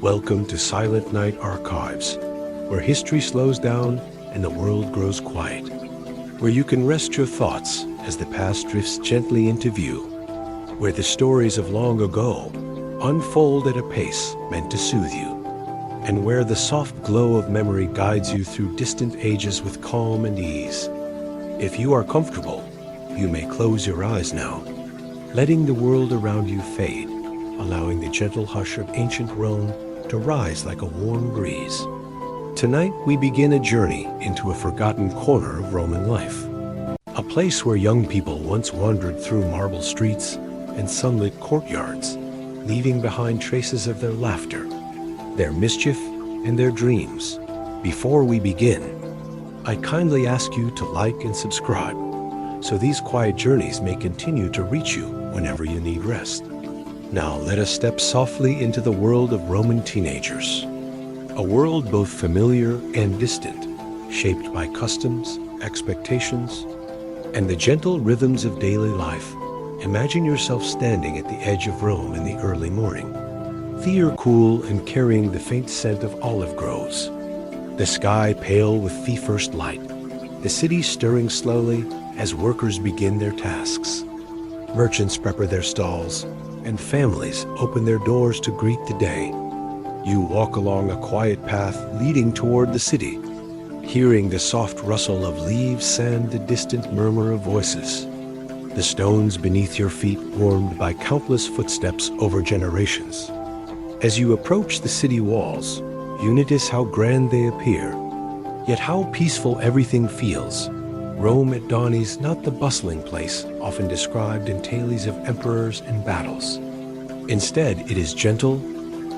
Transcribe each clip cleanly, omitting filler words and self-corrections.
Welcome to Silent Night Archives, where history slows down and the world grows quiet, where you can rest your thoughts as the past drifts gently into view, where the stories of long ago unfold at a pace meant to soothe you, and where the soft glow of memory guides you through distant ages with calm and ease. If you are comfortable, you may close your eyes now, letting the world around you fade, allowing the gentle hush of ancient Rome to rise like a warm breeze. Tonight we begin a journey into a forgotten corner of Roman life, a place where young people once wandered through marble streets and sunlit courtyards, leaving behind traces of their laughter, their mischief, and their dreams. Before we begin, I kindly ask you to like and subscribe, so these quiet journeys may continue to reach you whenever you need rest. Now let us step softly into the world of Roman teenagers, a world both familiar and distant, shaped by customs, expectations, and the gentle rhythms of daily life. Imagine yourself standing at the edge of Rome in the early morning, the air cool and carrying the faint scent of olive groves, the sky pale with the first light, the city stirring slowly as workers begin their tasks. Merchants prepare their stalls, and families open their doors to greet the day. You walk along a quiet path leading toward the city, hearing the soft rustle of leaves and the distant murmur of voices, the stones beneath your feet warmed by countless footsteps over generations. As you approach the city walls, you notice how grand they appear, yet how peaceful everything feels. Rome at dawn is not the bustling place often described in tales of emperors and battles. Instead, it is gentle,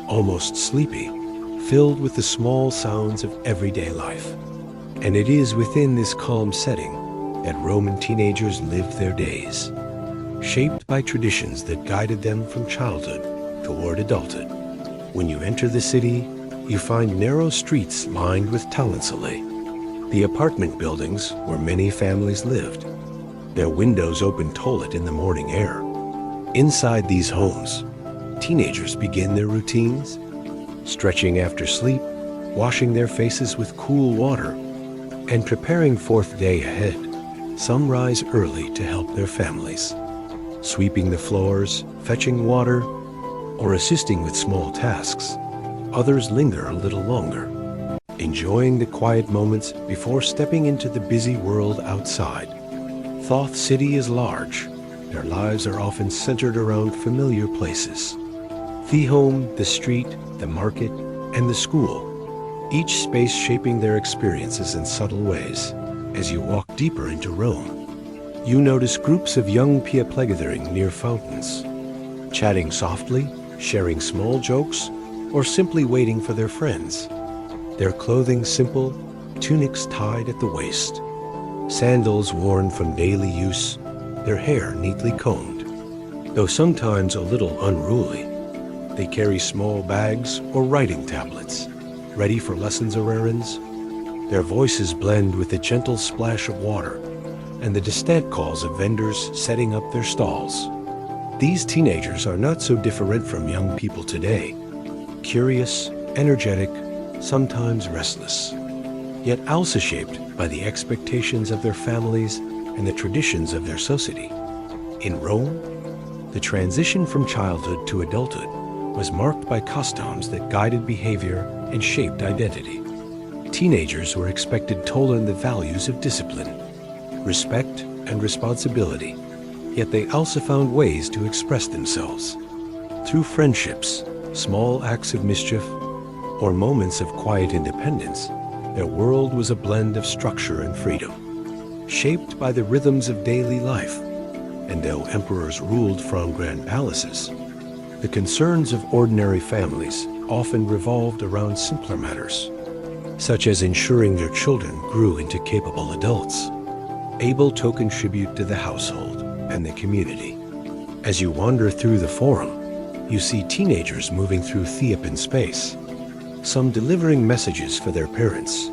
almost sleepy, filled with the small sounds of everyday life. And it is within this calm setting that Roman teenagers lived their days, shaped by traditions that guided them from childhood toward adulthood. When you enter the city, you find narrow streets lined with talentsalae, the apartment buildings where many families lived. Their windows open toilet in the morning air. Inside these homes, teenagers begin their routines, stretching after sleep, washing their faces with cool water, and preparing for the day ahead. Some rise early to help their families, sweeping the floors, fetching water, or assisting with small tasks. Others linger a little longer, enjoying the quiet moments before stepping into the busy world outside. Thoth City is large. Their lives are often centered around familiar places. The home, the street, the market, and the school, each space shaping their experiences in subtle ways. As you walk deeper into Rome, you notice groups of young people gathering near fountains, chatting softly, sharing small jokes, or simply waiting for their friends. Their clothing simple, tunics tied at the waist, sandals worn from daily use, their hair neatly combed. Though sometimes a little unruly, they carry small bags or writing tablets, ready for lessons or errands. Their voices blend with the gentle splash of water and the distant calls of vendors setting up their stalls. These teenagers are not so different from young people today, curious, energetic, sometimes restless, yet also shaped by the expectations of their families and the traditions of their society. In Rome, the transition from childhood to adulthood was marked by customs that guided behavior and shaped identity. Teenagers were expected to learn the values of discipline, respect, and responsibility, yet they also found ways to express themselves. Through friendships, small acts of mischief, or moments of quiet independence, their world was a blend of structure and freedom, shaped by the rhythms of daily life. And though emperors ruled from grand palaces, the concerns of ordinary families often revolved around simpler matters, such as ensuring their children grew into capable adults, able to contribute to the household and the community. As you wander through the forum, you see teenagers moving through Theopan space, some delivering messages for their parents,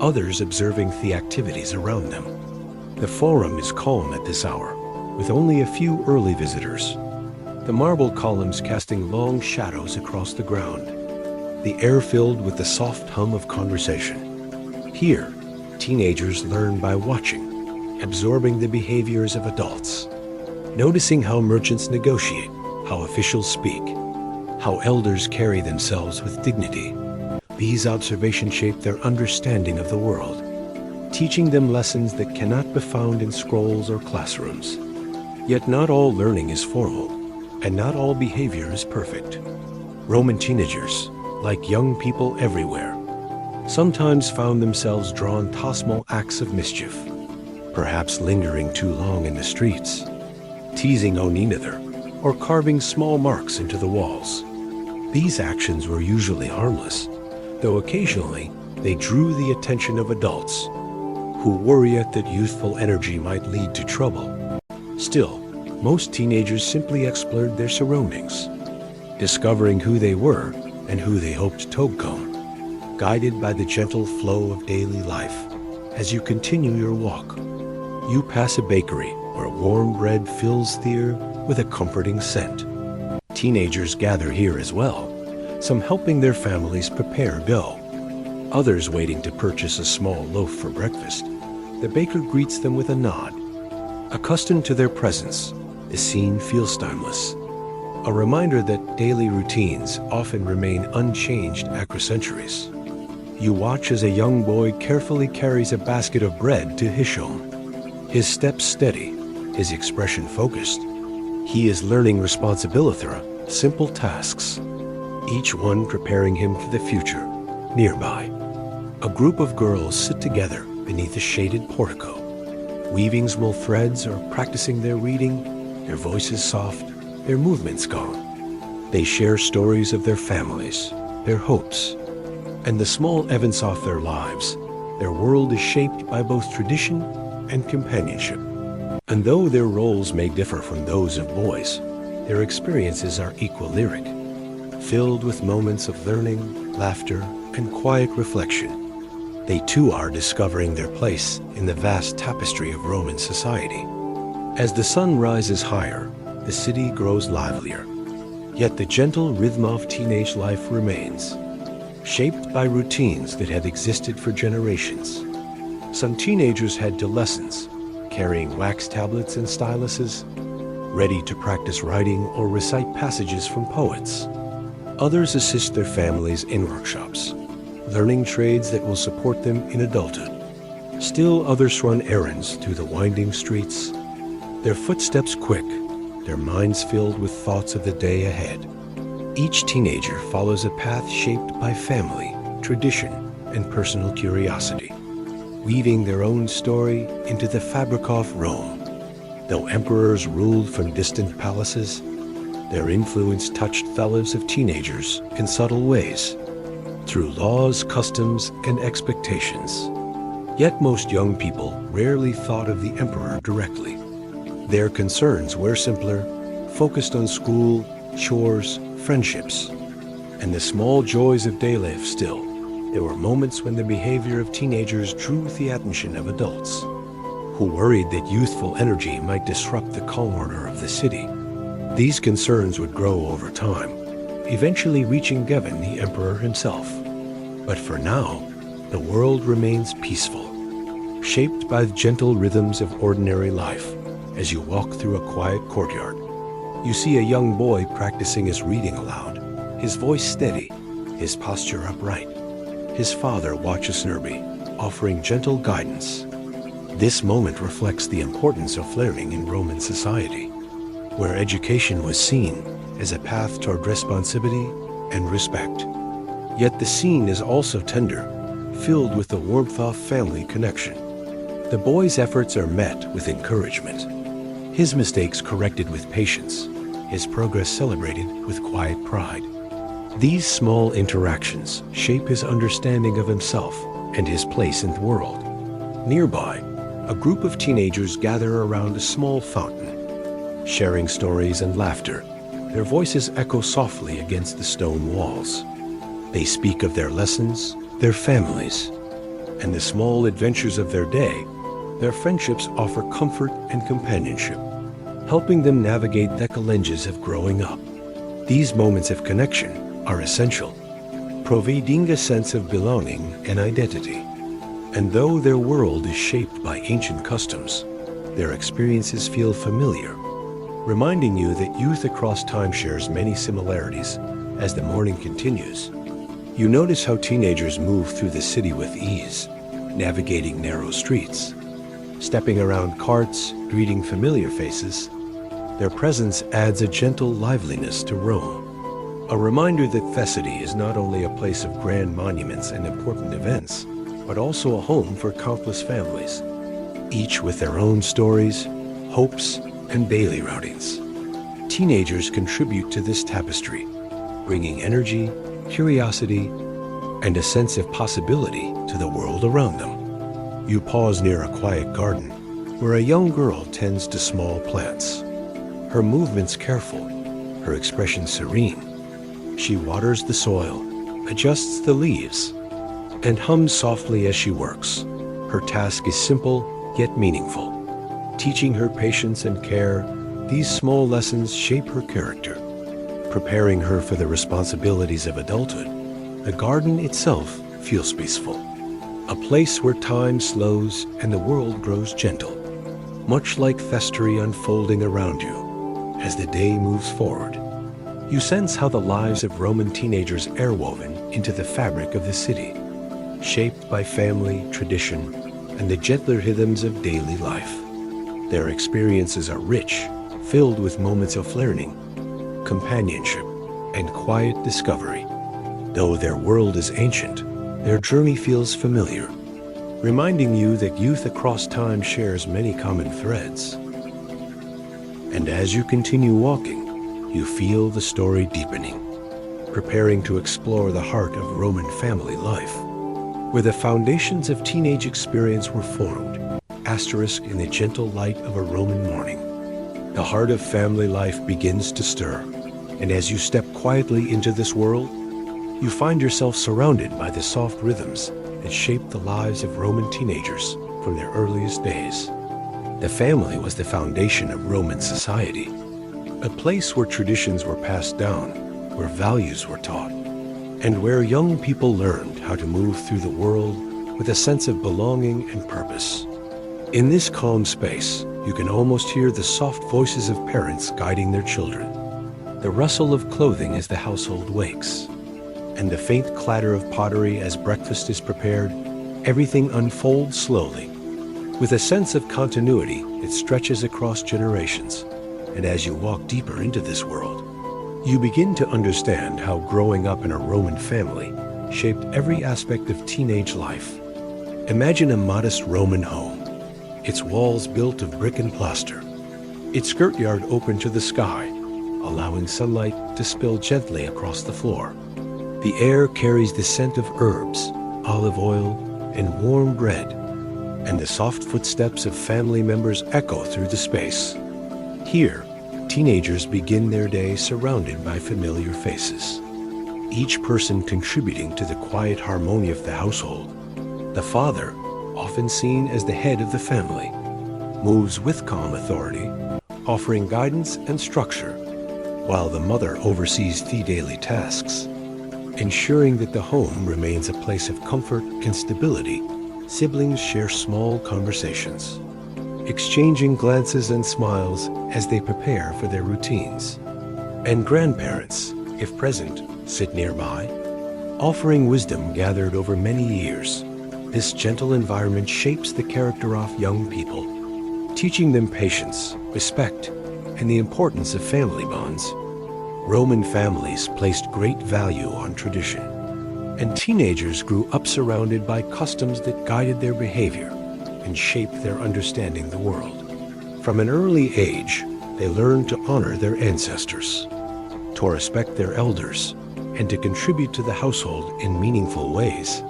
others observing the activities around them. The forum is calm at this hour, with only a few early visitors, the marble columns casting long shadows across the ground. the air filled with the soft hum of conversation. Here, teenagers learn by watching, absorbing the behaviors of adults, noticing how merchants negotiate, how officials speak, how elders carry themselves with dignity. These observations shape their understanding of the world, teaching them lessons that cannot be found in scrolls or classrooms. Yet not all learning is formal, and not all behavior is perfect. Roman teenagers, like young people everywhere, sometimes found themselves drawn to small acts of mischief, perhaps lingering too long in the streets, teasing one another, or carving small marks into the walls. These actions were usually harmless, though occasionally they drew the attention of adults, who worried that youthful energy might lead to trouble. Still, most teenagers simply explored their surroundings, discovering who they were and who they hoped to become, guided by the gentle flow of daily life. As you continue your walk, you pass a bakery where warm bread fills the air with a comforting scent. Teenagers gather here as well, some helping their families prepare dough, others waiting to purchase a small loaf for breakfast. The baker greets them with a nod. Accustomed to their presence, the scene feels timeless, a reminder that daily routines often remain unchanged across centuries. You watch as a young boy carefully carries a basket of bread to his home. His steps steady, his expression focused. He is learning responsibility through simple tasks, each one preparing him for the future. Nearby, a group of girls sit together beneath a shaded portico, weaving small threads or practicing their reading, their voices soft, their movements calm. They share stories of their families, their hopes, and the small events of their lives. Their world is shaped by both tradition and companionship. And though their roles may differ from those of boys, their experiences are equal lyric, filled with moments of learning, laughter, and quiet reflection. They too are discovering their place in the vast tapestry of Roman society. As the sun rises higher, the city grows livelier. Yet the gentle rhythm of teenage life remains, shaped by routines that have existed for generations. Some teenagers head to lessons, carrying wax tablets and styluses, ready to practice writing or recite passages from poets. Others assist their families in workshops, learning trades that will support them in adulthood. Still others run errands through the winding streets, their footsteps quick, their minds filled with thoughts of the day ahead. Each teenager follows a path shaped by family, tradition, and personal curiosity, weaving their own story into the fabric of Rome. Though emperors ruled from distant palaces, their influence touched the lives of teenagers in subtle ways, through laws, customs, and expectations. Yet most young people rarely thought of the emperor directly. Their concerns were simpler, focused on school, chores, friendships, and the small joys of daily life. Still, there were moments when the behavior of teenagers drew the attention of adults, who worried that youthful energy might disrupt the calm order of the city. These concerns would grow over time, eventually reaching Gavin, the emperor himself. But for now, the world remains peaceful, shaped by the gentle rhythms of ordinary life. As you walk through a quiet courtyard, you see a young boy practicing his reading aloud, his voice steady, his posture upright. His father watches nearby, offering gentle guidance. This moment reflects the importance of learning in Roman society, where education was seen as a path toward responsibility and respect. Yet the scene is also tender, filled with the warmth of family connection. The boy's efforts are met with encouragement, his mistakes corrected with patience, his progress celebrated with quiet pride. These small interactions shape his understanding of himself and his place in the world. Nearby, a group of teenagers gather around a small fountain, sharing stories and laughter. Their voices echo softly against the stone walls. They speak of their lessons, their families, and the small adventures of their day. Their friendships offer comfort and companionship, helping them navigate the challenges of growing up. These moments of connection are essential, providing a sense of belonging and identity. And though their world is shaped by ancient customs, their experiences feel familiar, reminding you that youth across time shares many similarities. As the morning continues, you notice how teenagers move through the city with ease, navigating narrow streets, stepping around carts, greeting familiar faces. Their presence adds a gentle liveliness to Rome, a reminder that Thessaly is not only a place of grand monuments and important events, but also a home for countless families, each with their own stories, hopes, and daily routines. Teenagers contribute to this tapestry, bringing energy, curiosity, and a sense of possibility to the world around them. You pause near a quiet garden where a young girl tends to small plants. Her movements careful, her expression serene. She waters the soil, adjusts the leaves, and hums softly as she works. Her task is simple yet meaningful. Teaching her patience and care, these small lessons shape her character, preparing her for the responsibilities of adulthood. The garden itself feels peaceful, a place where time slows and the world grows gentle, much like Thessaly unfolding around you. As the day moves forward, you sense how the lives of Roman teenagers are woven into the fabric of the city, shaped by family, tradition, and the gentler rhythms of daily life. Their experiences are rich, filled with moments of learning, companionship, and quiet discovery. Though their world is ancient, their journey feels familiar, reminding you that youth across time shares many common threads. And as you continue walking, you feel the story deepening, preparing to explore the heart of Roman family life, where the foundations of teenage experience were formed, asterisk in the gentle light of a Roman morning. The heart of family life begins to stir, and as you step quietly into this world, you find yourself surrounded by the soft rhythms that shaped the lives of Roman teenagers from their earliest days. The family was the foundation of Roman society, a place where traditions were passed down, where values were taught, and where young people learned how to move through the world with a sense of belonging and purpose. In this calm space, you can almost hear the soft voices of parents guiding their children, the rustle of clothing as the household wakes, and the faint clatter of pottery as breakfast is prepared. Everything unfolds slowly, with a sense of continuity that stretches across generations. And as you walk deeper into this world, you begin to understand how growing up in a Roman family shaped every aspect of teenage life. Imagine a modest Roman home, its walls built of brick and plaster, its courtyard open to the sky, allowing sunlight to spill gently across the floor. The air carries the scent of herbs, olive oil, and warm bread, and the soft footsteps of family members echo through the space. Here, teenagers begin their day surrounded by familiar faces, each person contributing to the quiet harmony of the household. The father, often seen as the head of the family, moves with calm authority, offering guidance and structure, while the mother oversees the daily tasks, ensuring that the home remains a place of comfort and stability. Siblings share small conversations, exchanging glances and smiles as they prepare for their routines. And grandparents, if present, sit nearby, offering wisdom gathered over many years. This gentle environment shapes the character of young people, teaching them patience, respect, and the importance of family bonds. Roman families placed great value on tradition, and teenagers grew up surrounded by customs that guided their behavior and shaped their understanding of the world. From an early age, they learned to honor their ancestors, to respect their elders, and to contribute to the household in meaningful ways.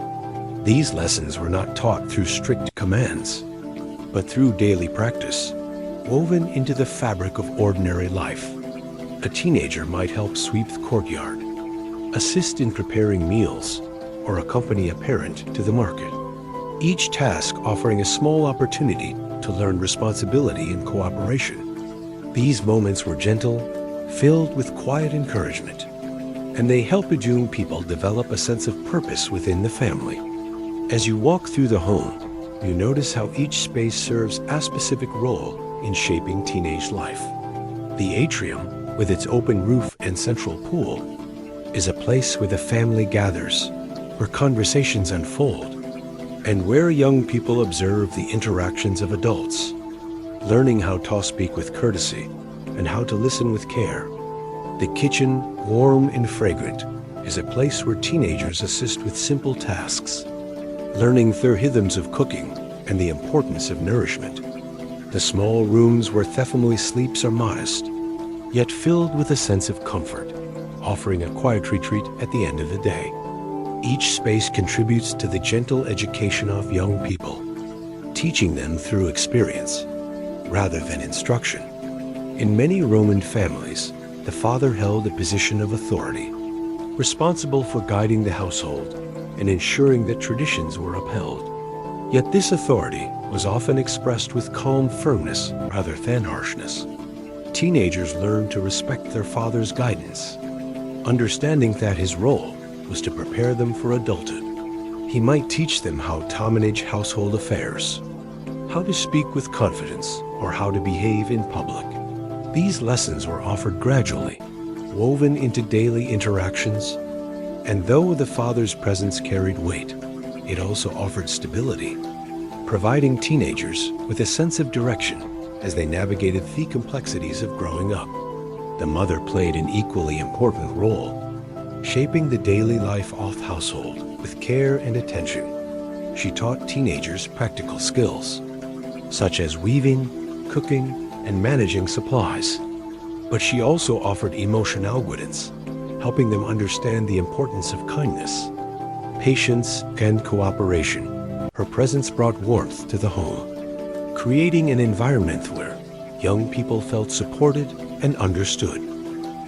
These lessons were not taught through strict commands, but through daily practice, woven into the fabric of ordinary life. A teenager might help sweep the courtyard, assist in preparing meals, or accompany a parent to the market, each task offering a small opportunity to learn responsibility and cooperation. These moments were gentle, filled with quiet encouragement, and they help young people develop a sense of purpose within the family. As you walk through the home, you notice how each space serves a specific role in shaping teenage life. The atrium, with its open roof and central pool, is a place where the family gathers, where conversations unfold, and where young people observe the interactions of adults, learning how to speak with courtesy and how to listen with care. The kitchen, warm and fragrant, is a place where teenagers assist with simple tasks, learning the rhythms of cooking and the importance of nourishment. The small rooms where the family sleeps are modest, yet filled with a sense of comfort, offering a quiet retreat at the end of the day. Each space contributes to the gentle education of young people, teaching them through experience rather than instruction. In many Roman families, the father held a position of authority, responsible for guiding the household and ensuring that traditions were upheld. Yet this authority was often expressed with calm firmness rather than harshness. Teenagers learned to respect their father's guidance, understanding that his role was to prepare them for adulthood. He might teach them how to manage household affairs, how to speak with confidence, or how to behave in public. These lessons were offered gradually, woven into daily interactions, and though the father's presence carried weight, it also offered stability, providing teenagers with a sense of direction as they navigated the complexities of growing up. The mother played an equally important role, shaping the daily life of the household with care and attention. She taught teenagers practical skills, such as weaving, cooking, and managing supplies. But she also offered emotional guidance, helping them understand the importance of kindness, patience, and cooperation. Her presence brought warmth to the home, creating an environment where young people felt supported and understood.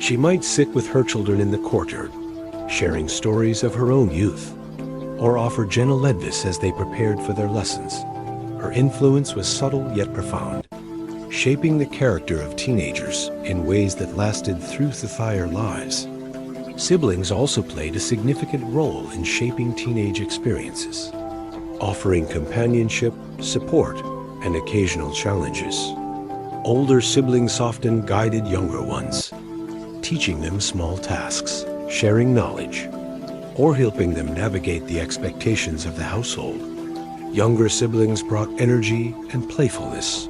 She might sit with her children in the courtyard, sharing stories of her own youth, or offer gentle advice as they prepared for their lessons. Her influence was subtle yet profound, shaping the character of teenagers in ways that lasted through their lives. Siblings also played a significant role in shaping teenage experiences, offering companionship, support, and occasional challenges. Older siblings often guided younger ones, teaching them small tasks, sharing knowledge, or helping them navigate the expectations of the household. Younger siblings brought energy and playfulness,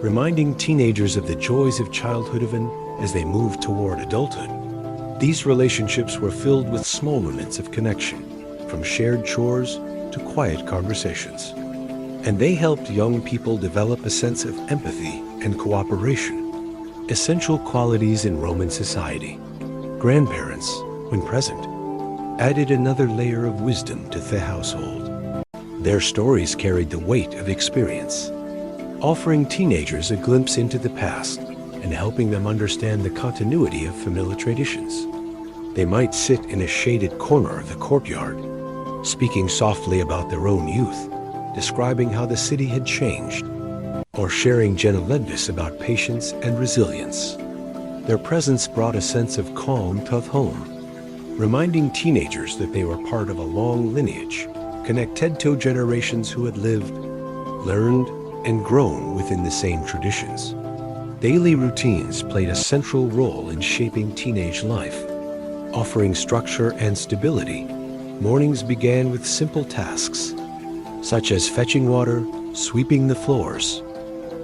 reminding teenagers of the joys of childhood even as they moved toward adulthood. These relationships were filled with small moments of connection, from shared chores to quiet conversations. And they helped young people develop a sense of empathy and cooperation, essential qualities in Roman society. Grandparents, when present, added another layer of wisdom to the household. Their stories carried the weight of experience, offering teenagers a glimpse into the past and helping them understand the continuity of familiar traditions. They might sit in a shaded corner of the courtyard, speaking softly about their own youth, describing how the city had changed, or sharing gentle advice about patience and resilience. Their presence brought a sense of calm to the home, reminding teenagers that they were part of a long lineage, connected to generations who had lived, learned, and grown within the same traditions. Daily routines played a central role in shaping teenage life, offering structure and stability. Mornings began with simple tasks, such as fetching water, sweeping the floors,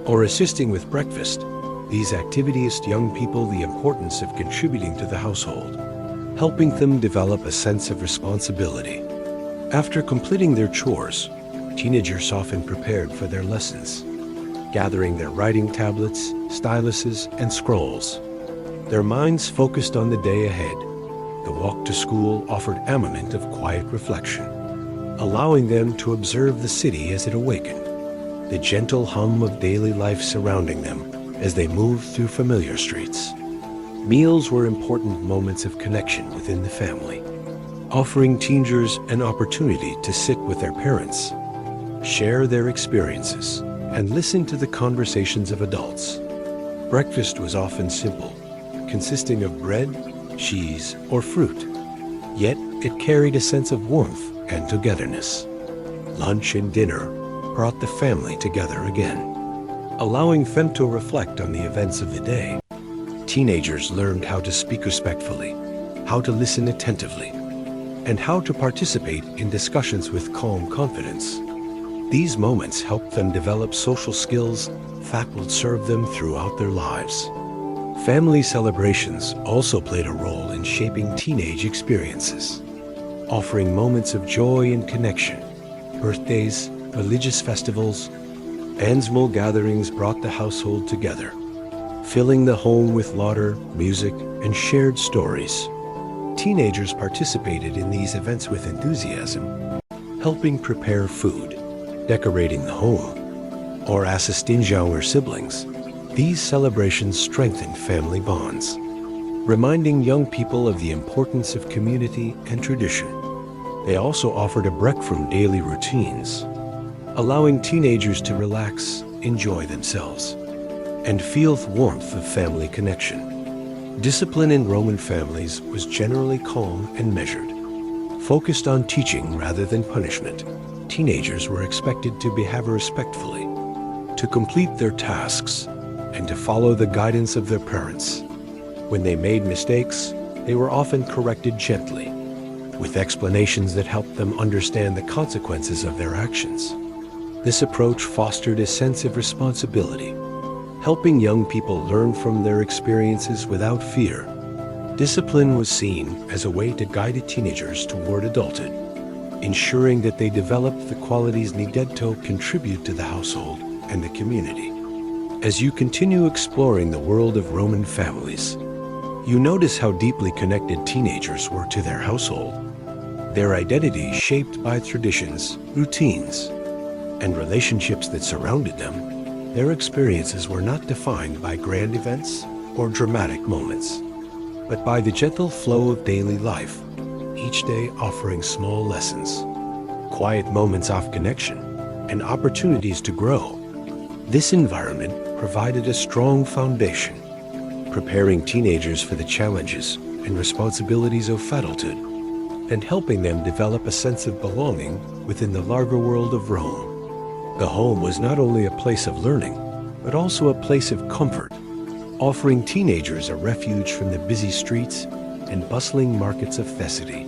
or assisting with breakfast. These activities taught young people the importance of contributing to the household, helping them develop a sense of responsibility. After completing their chores, teenagers often prepared for their lessons, gathering their writing tablets, styluses, and scrolls. Their minds focused on the day ahead. The walk to school offered a moment of quiet reflection, allowing them to observe the city as it awakened, the gentle hum of daily life surrounding them as they moved through familiar streets. Meals were important moments of connection within the family, offering teenagers an opportunity to sit with their parents, share their experiences, and listen to the conversations of adults. Breakfast was often simple, consisting of bread, cheese, or fruit. Yet it carried a sense of warmth and togetherness. Lunch and dinner brought the family together again, allowing them to reflect on the events of the day. Teenagers learned how to speak respectfully, how to listen attentively, and how to participate in discussions with calm confidence. These moments helped them develop social skills that would serve them throughout their lives. Family celebrations also played a role in shaping teenage experiences, offering moments of joy and connection. Birthdays, religious festivals, and small gatherings brought the household together, filling the home with laughter, music, and shared stories. Teenagers participated in these events with enthusiasm, helping prepare food, decorating the home, or assisting younger siblings. These celebrations strengthened family bonds, reminding young people of the importance of community and tradition. They also offered a break from daily routines, allowing teenagers to relax, enjoy themselves, and feel the warmth of family connection. Discipline in Roman families was generally calm and measured, focused on teaching rather than punishment. Teenagers were expected to behave respectfully, to complete their tasks, and to follow the guidance of their parents. When they made mistakes, they were often corrected gently, with explanations that helped them understand the consequences of their actions. This approach fostered a sense of responsibility, helping young people learn from their experiences without fear. Discipline was seen as a way to guide teenagers toward adulthood, ensuring that they developed the qualities needed to contribute to the household and the community. As you continue exploring the world of Roman families, you notice how deeply connected teenagers were to their household. Their identity shaped by traditions, routines, and relationships that surrounded them. Their experiences were not defined by grand events or dramatic moments, but by the gentle flow of daily life, each day offering small lessons, quiet moments of connection, and opportunities to grow. This environment provided a strong foundation, preparing teenagers for the challenges and responsibilities of adulthood, and helping them develop a sense of belonging within the larger world of Rome. The home was not only a place of learning, but also a place of comfort, offering teenagers a refuge from the busy streets and bustling markets of Thessaly.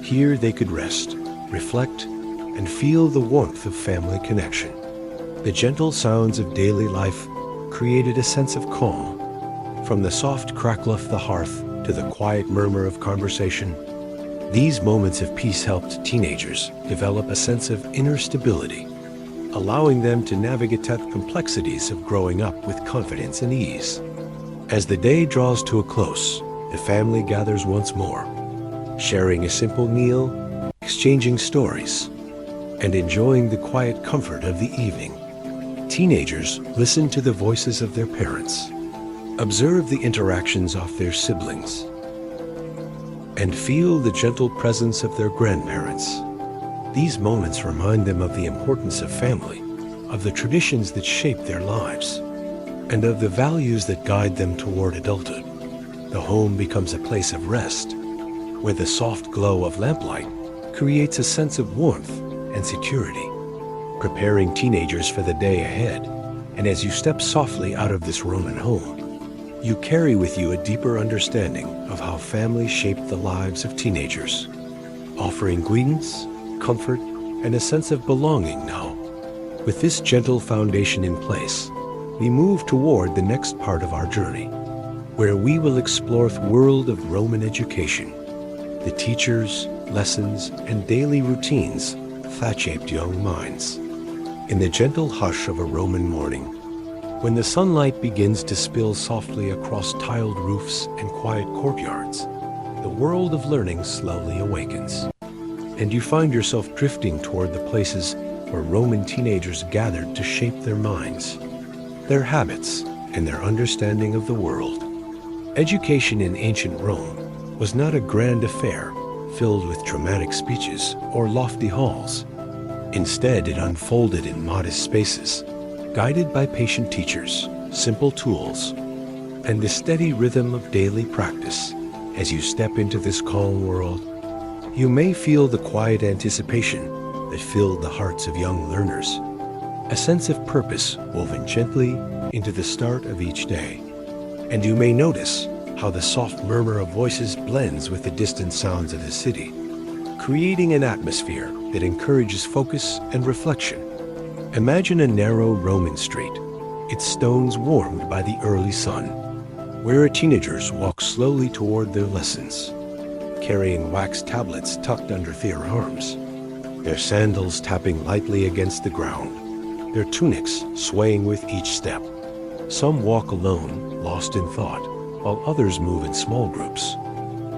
Here they could rest, reflect, and feel the warmth of family connection. The gentle sounds of daily life created a sense of calm. From the soft crackle of the hearth to the quiet murmur of conversation, these moments of peace helped teenagers develop a sense of inner stability, allowing them to navigate the complexities of growing up with confidence and ease. As the day draws to a close, the family gathers once more, sharing a simple meal, exchanging stories, and enjoying the quiet comfort of the evening. Teenagers listen to the voices of their parents, observe the interactions of their siblings, and feel the gentle presence of their grandparents. These moments remind them of the importance of family, of the traditions that shape their lives, and of the values that guide them toward adulthood. The home becomes a place of rest, where the soft glow of lamplight creates a sense of warmth and security, preparing teenagers for the day ahead. And as you step softly out of this Roman home, you carry with you a deeper understanding of how family shaped the lives of teenagers, offering guidance, comfort, and a sense of belonging now. With this gentle foundation in place, we move toward the next part of our journey, where we will explore the world of Roman education, the teachers, lessons, and daily routines that shaped young minds. In the gentle hush of a Roman morning, when the sunlight begins to spill softly across tiled roofs and quiet courtyards, the world of learning slowly awakens, and you find yourself drifting toward the places where Roman teenagers gathered to shape their minds, their habits, and their understanding of the world. Education in ancient Rome was not a grand affair filled with dramatic speeches or lofty halls. Instead, it unfolded in modest spaces, guided by patient teachers, simple tools, and the steady rhythm of daily practice. As you step into this calm world, you may feel the quiet anticipation that filled the hearts of young learners, a sense of purpose woven gently into the start of each day. And you may notice how the soft murmur of voices blends with the distant sounds of the city, creating an atmosphere that encourages focus and reflection. Imagine a narrow Roman street, its stones warmed by the early sun, where teenagers walk slowly toward their lessons, carrying wax tablets tucked under their arms, their sandals tapping lightly against the ground, their tunics swaying with each step. Some walk alone, lost in thought, while others move in small groups,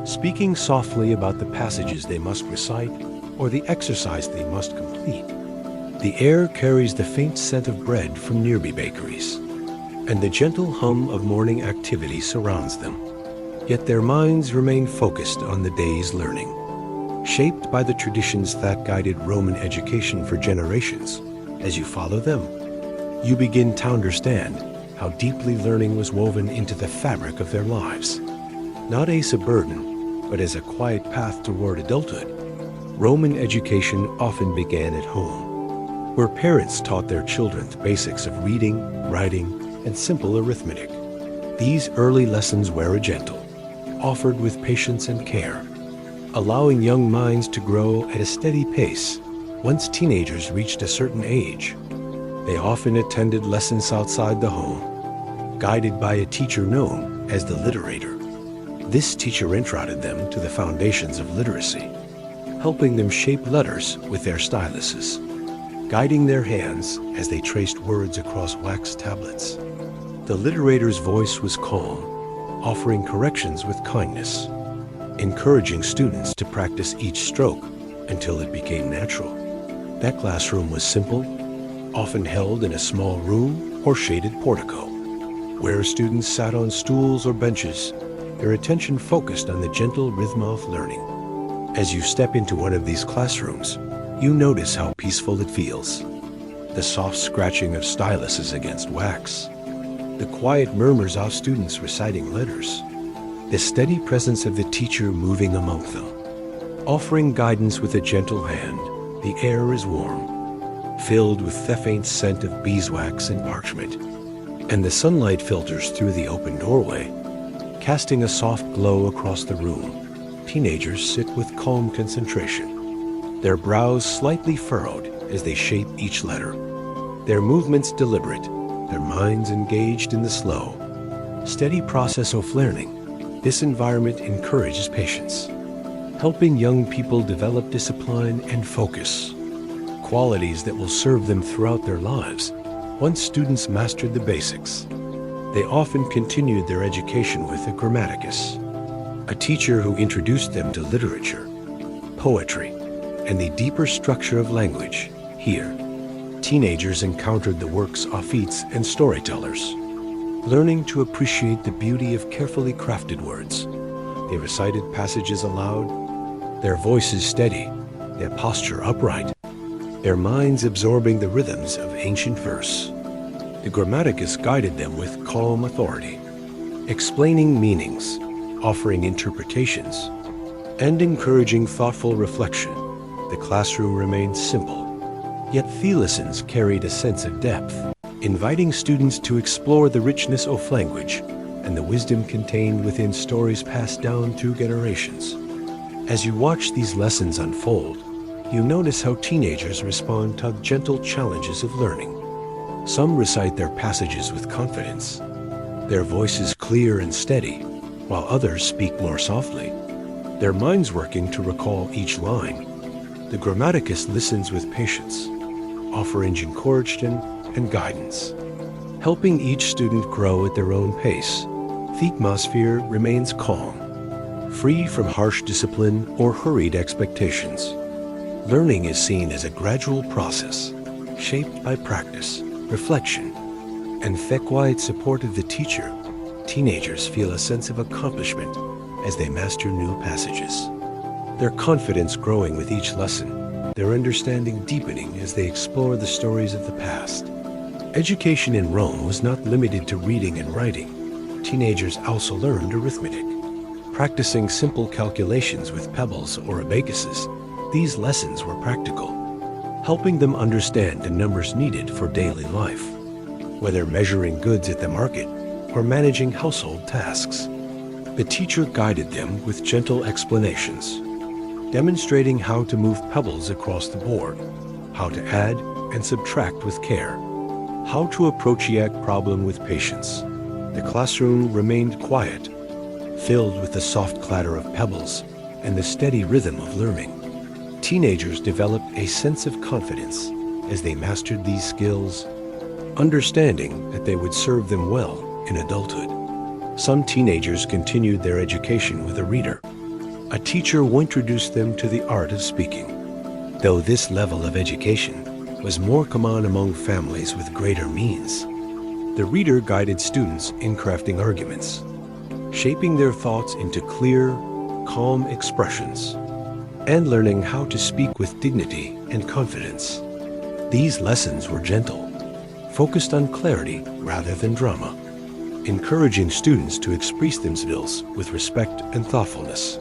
speaking softly about the passages they must recite or the exercise they must complete. The air carries the faint scent of bread from nearby bakeries, and the gentle hum of morning activity surrounds them. Yet their minds remain focused on the day's learning, shaped by the traditions that guided Roman education for generations. As you follow them, you begin to understand how deeply learning was woven into the fabric of their lives. Not as a burden, but as a quiet path toward adulthood. Roman education often began at home, where parents taught their children the basics of reading, writing, and simple arithmetic. These early lessons were gentle, offered with patience and care, allowing young minds to grow at a steady pace. Once teenagers reached a certain age, they often attended lessons outside the home, guided by a teacher known as the literator. This teacher introduced them to the foundations of literacy, helping them shape letters with their styluses, guiding their hands as they traced words across wax tablets. The literator's voice was calm, offering corrections with kindness, encouraging students to practice each stroke until it became natural. That classroom was simple, often held in a small room or shaded portico, where students sat on stools or benches, their attention focused on the gentle rhythm of learning. As you step into one of these classrooms, you notice how peaceful it feels. The soft scratching of styluses against wax, the quiet murmurs of students reciting letters, the steady presence of the teacher moving among them, offering guidance with a gentle hand. The air is warm, filled with the faint scent of beeswax and parchment, and the sunlight filters through the open doorway, casting a soft glow across the room. Teenagers sit with calm concentration, their brows slightly furrowed as they shape each letter, their movements deliberate, their minds engaged in the slow, steady process of learning. This environment encourages patience, helping young people develop discipline and focus, qualities that will serve them throughout their lives. Once students mastered the basics, they often continued their education with a grammaticus, a teacher who introduced them to literature, poetry, and the deeper structure of language. Here, teenagers encountered the works of poets and storytellers, learning to appreciate the beauty of carefully crafted words. They recited passages aloud, their voices steady, their posture upright, their minds absorbing the rhythms of ancient verse. The grammaticus guided them with calm authority, explaining meanings, offering interpretations, and encouraging thoughtful reflection. The classroom remained simple, yet the lessons carried a sense of depth, inviting students to explore the richness of language and the wisdom contained within stories passed down through generations. As you watch these lessons unfold, you notice how teenagers respond to the gentle challenges of learning. Some recite their passages with confidence, their voices clear and steady, while others speak more softly, their minds working to recall each line. The grammaticus listens with patience, offering encouragement and guidance, helping each student grow at their own pace. The atmosphere remains calm, free from harsh discipline or hurried expectations. Learning is seen as a gradual process, shaped by practice, reflection, and the quiet support of the teacher. Teenagers feel a sense of accomplishment as they master new passages, their confidence growing with each lesson, their understanding deepening as they explore the stories of the past. Education in Rome was not limited to reading and writing. Teenagers also learned arithmetic, Practicing simple calculations with pebbles or abacuses, these lessons were practical, helping them understand the numbers needed for daily life, whether measuring goods at the market or managing household tasks. The teacher guided them with gentle explanations, demonstrating how to move pebbles across the board, how to add and subtract with care, how to approach a problem with patience. The classroom remained quiet, filled with the soft clatter of pebbles and the steady rhythm of learning. Teenagers developed a sense of confidence as they mastered these skills, understanding that they would serve them well in adulthood. Some teenagers continued their education with a reader, a teacher who introduced them to the art of speaking. Though this level of education was more common among families with greater means, the reader guided students in crafting arguments, shaping their thoughts into clear, calm expressions, and learning how to speak with dignity and confidence. These lessons were gentle, focused on clarity rather than drama, encouraging students to express themselves with respect and thoughtfulness.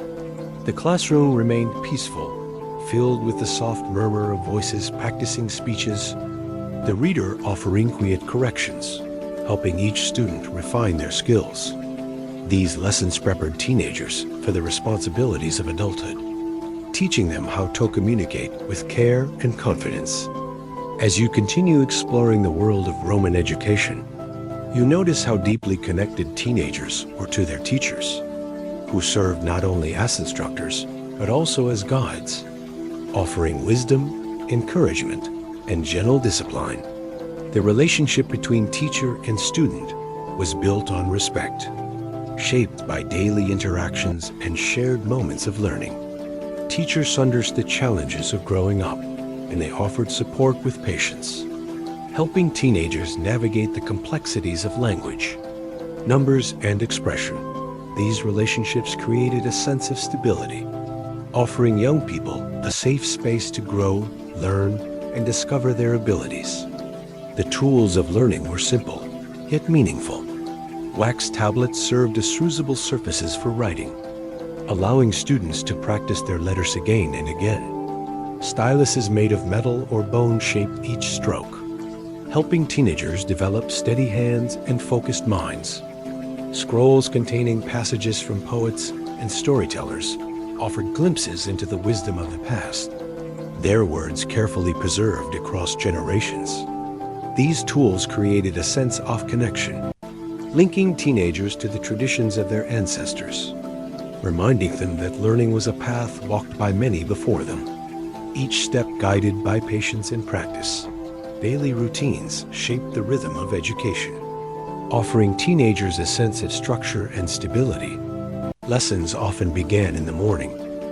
The classroom remained peaceful, filled with the soft murmur of voices practicing speeches, the reader offering quiet corrections, helping each student refine their skills. These lessons prepared teenagers for the responsibilities of adulthood, teaching them how to communicate with care and confidence. As you continue exploring the world of Roman education, you notice how deeply connected teenagers were to their teachers, who served not only as instructors, but also as guides, offering wisdom, encouragement, and gentle discipline. The relationship between teacher and student was built on respect, shaped by daily interactions and shared moments of learning. Teachers understood the challenges of growing up, and they offered support with patience, helping teenagers navigate the complexities of language, numbers, and expression. These relationships created a sense of stability, offering young people a safe space to grow, learn, and discover their abilities. The tools of learning were simple, yet meaningful. Wax tablets served as usable surfaces for writing, allowing students to practice their letters again and again. Styluses made of metal or bone shaped each stroke, helping teenagers develop steady hands and focused minds. Scrolls containing passages from poets and storytellers offered glimpses into the wisdom of the past, their words carefully preserved across generations. These tools created a sense of connection, linking teenagers to the traditions of their ancestors, reminding them that learning was a path walked by many before them, each step guided by patience and practice. Daily routines shaped the rhythm of education, offering teenagers a sense of structure and stability. Lessons often began in the morning,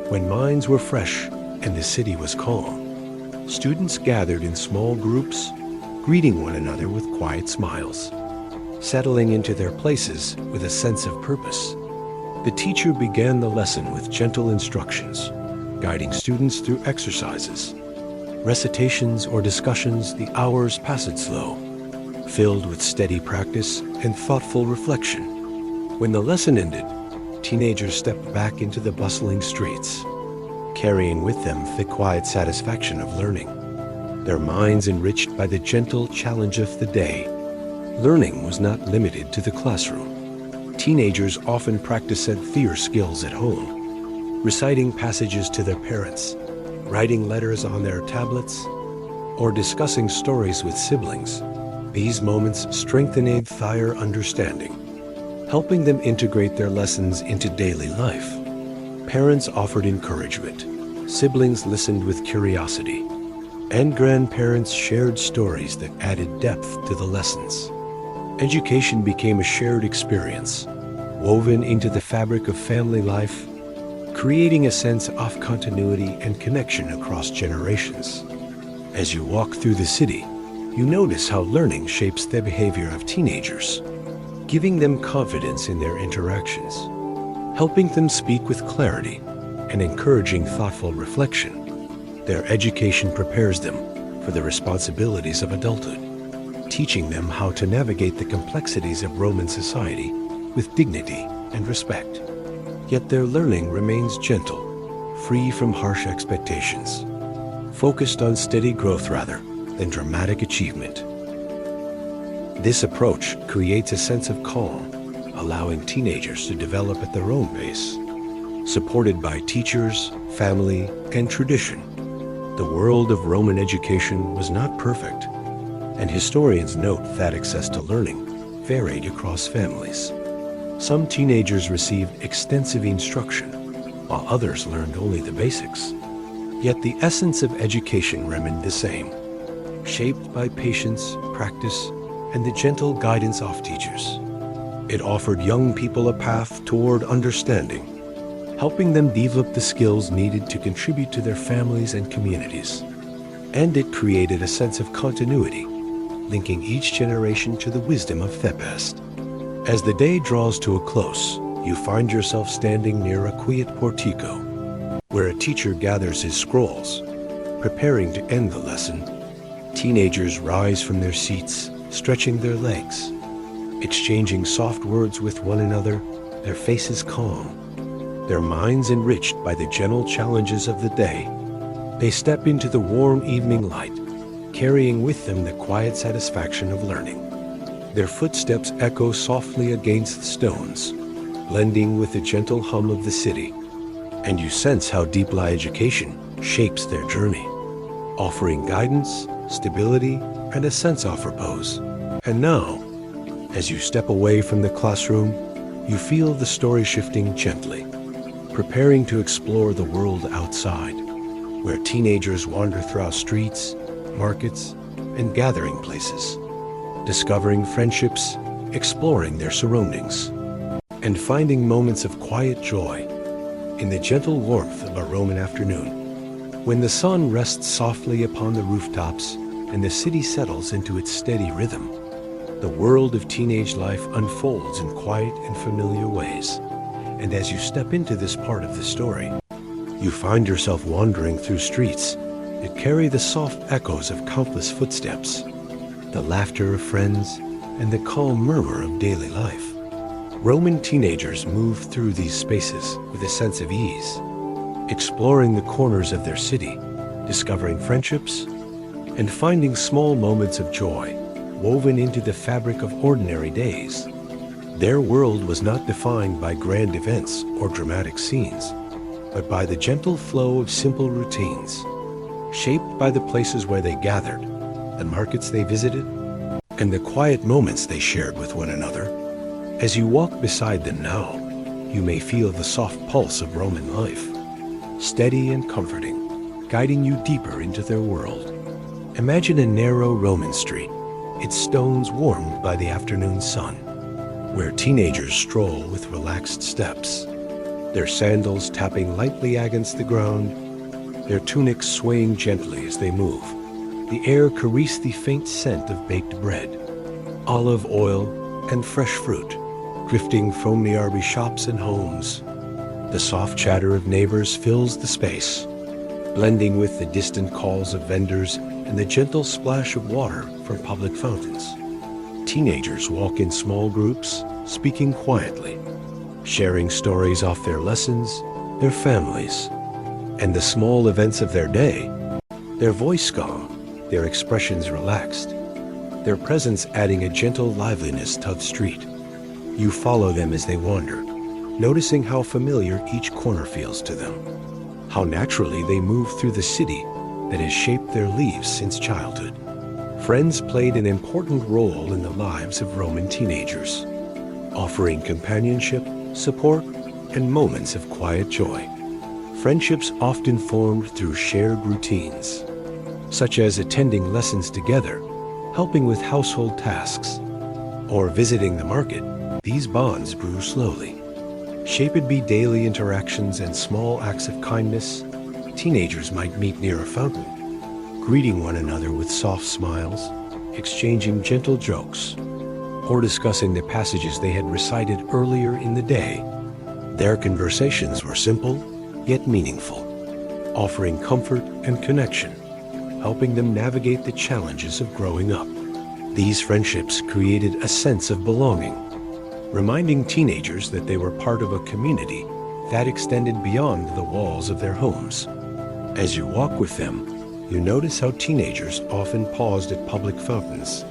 when minds were fresh and the city was calm. Students gathered in small groups, greeting one another with quiet smiles, settling into their places with a sense of purpose. The teacher began the lesson with gentle instructions, guiding students through exercises, recitations, or discussions. The hours passed slow, filled with steady practice and thoughtful reflection. When the lesson ended, teenagers stepped back into the bustling streets, carrying with them the quiet satisfaction of learning, their minds enriched by the gentle challenge of the day. Learning was not limited to the classroom. Teenagers often practiced theater skills at home, reciting passages to their parents, writing letters on their tablets, or discussing stories with siblings. These moments strengthened their understanding, helping them integrate their lessons into daily life. Parents offered encouragement, siblings listened with curiosity, and grandparents shared stories that added depth to the lessons. Education became a shared experience, woven into the fabric of family life, creating a sense of continuity and connection across generations. As you walk through the city, you notice how learning shapes the behavior of teenagers, giving them confidence in their interactions, helping them speak with clarity, and encouraging thoughtful reflection. Their education prepares them for the responsibilities of adulthood, teaching them how to navigate the complexities of Roman society with dignity and respect. Yet their learning remains gentle, free from harsh expectations, focused on steady growth rather than dramatic achievement. This approach creates a sense of calm, allowing teenagers to develop at their own pace. Supported by teachers, family, and tradition, the world of Roman education was not perfect, and historians note that access to learning varied across families. Some teenagers received extensive instruction, while others learned only the basics. Yet the essence of education remained the same, shaped by patience, practice, and the gentle guidance of teachers. It offered young people a path toward understanding, helping them develop the skills needed to contribute to their families and communities. And it created a sense of continuity, linking each generation to the wisdom of the past. As the day draws to a close, you find yourself standing near a quiet portico, where a teacher gathers his scrolls, preparing to end the lesson. Teenagers rise from their seats, stretching their legs, exchanging soft words with one another, their faces calm, their minds enriched by the gentle challenges of the day. They step into the warm evening light, carrying with them the quiet satisfaction of learning. Their footsteps echo softly against the stones, blending with the gentle hum of the city, and you sense how deeply education shapes their journey, offering guidance, stability, and a sense of repose. And now, as you step away from the classroom, you feel the story shifting gently, preparing to explore the world outside, where teenagers wander through streets, markets, and gathering places, discovering friendships, exploring their surroundings, and finding moments of quiet joy in the gentle warmth of a Roman afternoon. When the sun rests softly upon the rooftops and the city settles into its steady rhythm, the world of teenage life unfolds in quiet and familiar ways. And as you step into this part of the story, you find yourself wandering through streets that carry the soft echoes of countless footsteps, the laughter of friends, and the calm murmur of daily life. Roman teenagers move through these spaces with a sense of ease, exploring the corners of their city, discovering friendships, and finding small moments of joy woven into the fabric of ordinary days. Their world was not defined by grand events or dramatic scenes, but by the gentle flow of simple routines, shaped by the places where they gathered, the markets they visited, and the quiet moments they shared with one another. As you walk beside them now, you may feel the soft pulse of Roman life, steady and comforting, guiding you deeper into their world. Imagine a narrow Roman street, its stones warmed by the afternoon sun, where teenagers stroll with relaxed steps, their sandals tapping lightly against the ground, their tunics swaying gently as they move. The air caressed the faint scent of baked bread, olive oil, and fresh fruit, drifting from nearby shops and homes. The soft chatter of neighbors fills the space, blending with the distant calls of vendors and the gentle splash of water from public fountains. Teenagers walk in small groups, speaking quietly, sharing stories of their lessons, their families, and the small events of their day. Their voice calm, their expressions relaxed, their presence adding a gentle liveliness to the street. You follow them as they wander, noticing how familiar each corner feels to them, how naturally they move through the city that has shaped their lives since childhood. Friends played an important role in the lives of Roman teenagers, offering companionship, support, and moments of quiet joy. Friendships often formed through shared routines, such as attending lessons together, helping with household tasks, or visiting the market. These bonds grew slowly, shaped by daily interactions and small acts of kindness. Teenagers might meet near a fountain, greeting one another with soft smiles, exchanging gentle jokes, or discussing the passages they had recited earlier in the day. Their conversations were simple, yet meaningful, offering comfort and connection, helping them navigate the challenges of growing up. These friendships created a sense of belonging, reminding teenagers that they were part of a community that extended beyond the walls of their homes. As you walk with them, you notice how teenagers often paused at public fountains,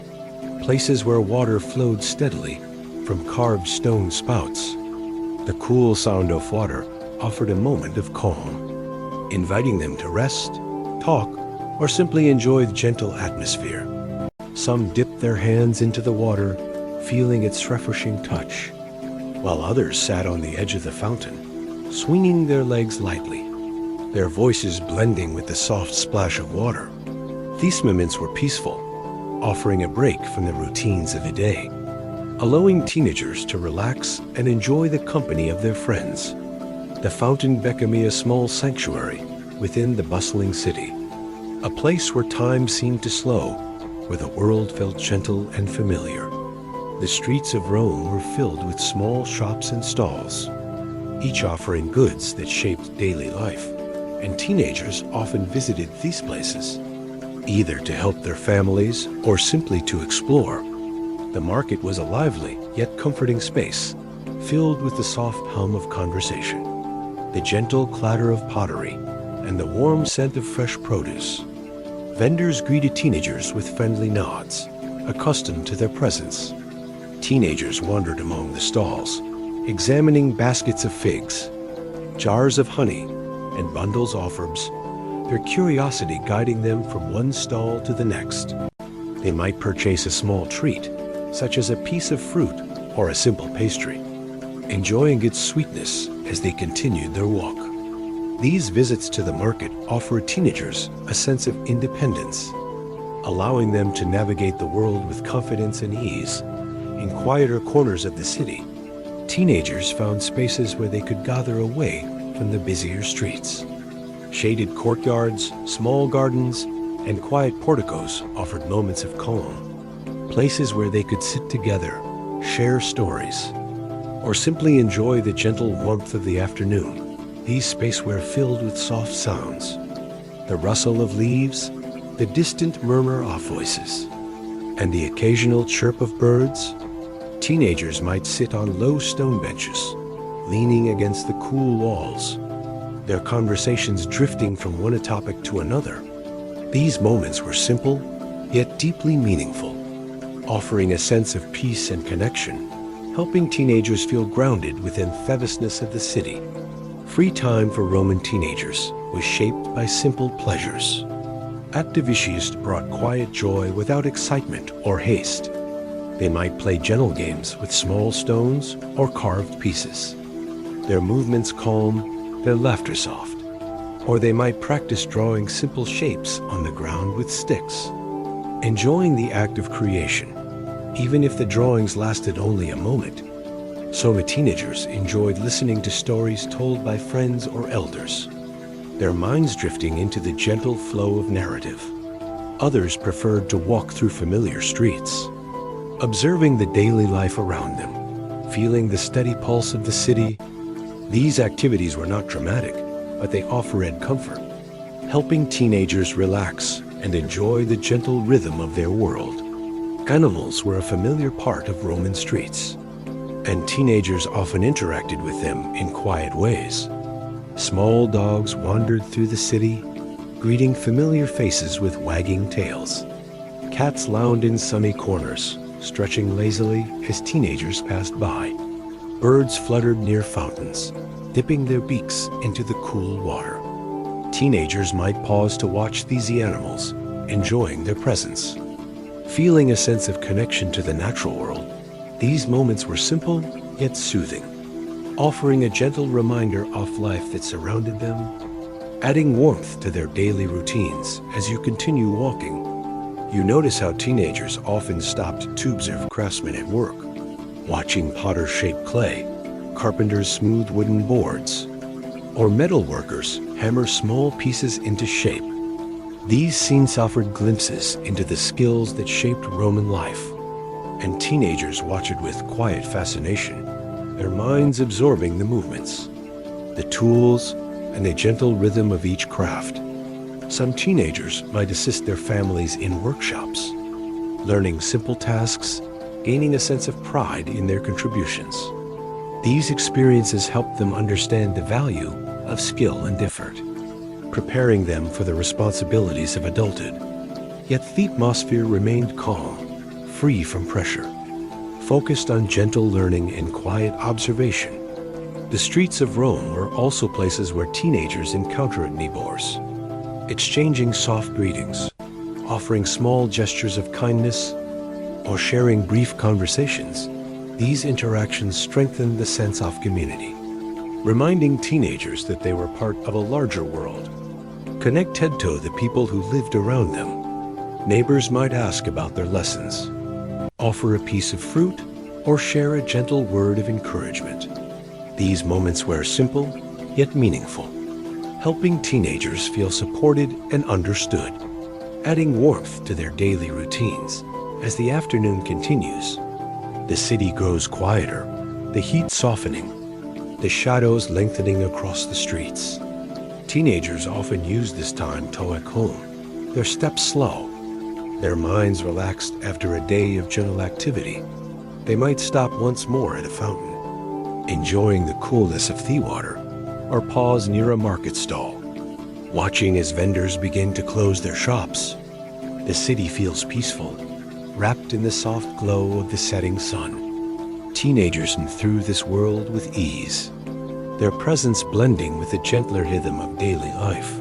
places where water flowed steadily from carved stone spouts. The cool sound of water offered a moment of calm, inviting them to rest, talk, or simply enjoy the gentle atmosphere. Some dipped their hands into the water, feeling its refreshing touch, while others sat on the edge of the fountain, swinging their legs lightly, their voices blending with the soft splash of water. These moments were peaceful, offering a break from the routines of the day, allowing teenagers to relax and enjoy the company of their friends. The fountain became a small sanctuary within the bustling city, a place where time seemed to slow, where the world felt gentle and familiar. The streets of Rome were filled with small shops and stalls, each offering goods that shaped daily life, and teenagers often visited these places, either to help their families or simply to explore. The market was a lively yet comforting space, filled with the soft hum of conversation, the gentle clatter of pottery, and the warm scent of fresh produce. Vendors greeted teenagers with friendly nods, accustomed to their presence. Teenagers wandered among the stalls, examining baskets of figs, jars of honey, and bundles of herbs, their curiosity guiding them from one stall to the next. They might purchase a small treat, such as a piece of fruit or a simple pastry, enjoying its sweetness as they continued their walk. These visits to the market offered teenagers a sense of independence, allowing them to navigate the world with confidence and ease. In quieter corners of the city, teenagers found spaces where they could gather away from the busier streets. Shaded courtyards, small gardens, and quiet porticos offered moments of calm, places where they could sit together, share stories, or simply enjoy the gentle warmth of the afternoon. These spaces were filled with soft sounds, the rustle of leaves, the distant murmur of voices, and the occasional chirp of birds. Teenagers might sit on low stone benches, leaning against the cool walls, their conversations drifting from one topic to another. These moments were simple, yet deeply meaningful, offering a sense of peace and connection, helping teenagers feel grounded within the vastness of the city. Free time for Roman teenagers was shaped by simple pleasures. Activities brought quiet joy without excitement or haste. They might play gentle games with small stones or carved pieces, their movements calm, their laughter soft. Or they might practice drawing simple shapes on the ground with sticks, enjoying the act of creation, even if the drawings lasted only a moment. Some teenagers enjoyed listening to stories told by friends or elders, their minds drifting into the gentle flow of narrative. Others preferred to walk through familiar streets, observing the daily life around them, feeling the steady pulse of the city. These activities were not dramatic, but they offered comfort, helping teenagers relax and enjoy the gentle rhythm of their world. Animals were a familiar part of Roman streets, and teenagers often interacted with them in quiet ways. Small dogs wandered through the city, greeting familiar faces with wagging tails. Cats lounged in sunny corners, stretching lazily as teenagers passed by. Birds fluttered near fountains, dipping their beaks into the cool water. Teenagers might pause to watch these animals, enjoying their presence. Feeling a sense of connection to the natural world, these moments were simple yet soothing, offering a gentle reminder of life that surrounded them, adding warmth to their daily routines. As you continue walking, you notice how teenagers often stopped to observe craftsmen at work, watching potters shape clay, carpenters smooth wooden boards, or metal workers hammer small pieces into shape. These scenes offered glimpses into the skills that shaped Roman life, and teenagers watched with quiet fascination, their minds absorbing the movements, the tools, and the gentle rhythm of each craft. Some teenagers might assist their families in workshops, learning simple tasks, gaining a sense of pride in their contributions. These experiences help them understand the value of skill and effort, preparing them for the responsibilities of adulthood. Yet the atmosphere remained calm, free from pressure, focused on gentle learning and quiet observation. The streets of Rome were also places where teenagers encountered neighbors, exchanging soft greetings, offering small gestures of kindness, or sharing brief conversations. These interactions strengthened the sense of community, reminding teenagers that they were part of a larger world. Connected to the people who lived around them, neighbors might ask about their lessons, offer a piece of fruit, or share a gentle word of encouragement. These moments were simple, yet meaningful, helping teenagers feel supported and understood, adding warmth to their daily routines. As the afternoon continues, the city grows quieter, the heat softening, the shadows lengthening across the streets. Teenagers often use this time to walk home, their steps slow, their minds relaxed after a day of gentle activity. They might stop once more at a fountain, enjoying the coolness of the water, or pause near a market stall, watching as vendors begin to close their shops. The city feels peaceful, wrapped in the soft glow of the setting sun. Teenagers move through this world with ease, their presence blending with the gentler rhythm of daily life.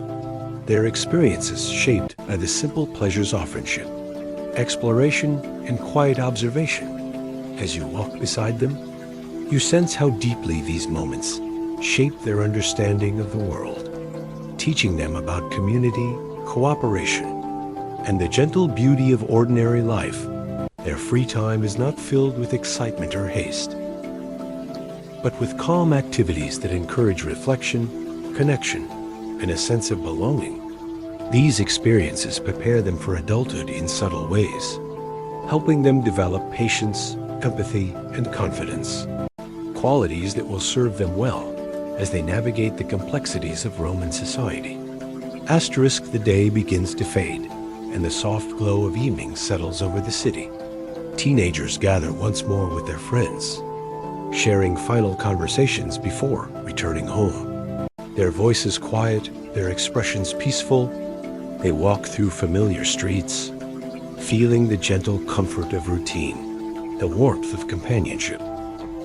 Their experiences shaped by the simple pleasures of friendship, exploration, and quiet observation. As you walk beside them, you sense how deeply these moments shape their understanding of the world, teaching them about community, cooperation, and the gentle beauty of ordinary life. Their free time is not filled with excitement or haste, but with calm activities that encourage reflection, connection, and a sense of belonging. These experiences prepare them for adulthood in subtle ways, helping them develop patience, empathy, and confidence, qualities that will serve them well as they navigate the complexities of Roman society. The day begins to fade, and the soft glow of evening settles over the city. Teenagers gather once more with their friends, sharing final conversations before returning home. Their voices quiet, their expressions peaceful. They walk through familiar streets, feeling the gentle comfort of routine, the warmth of companionship,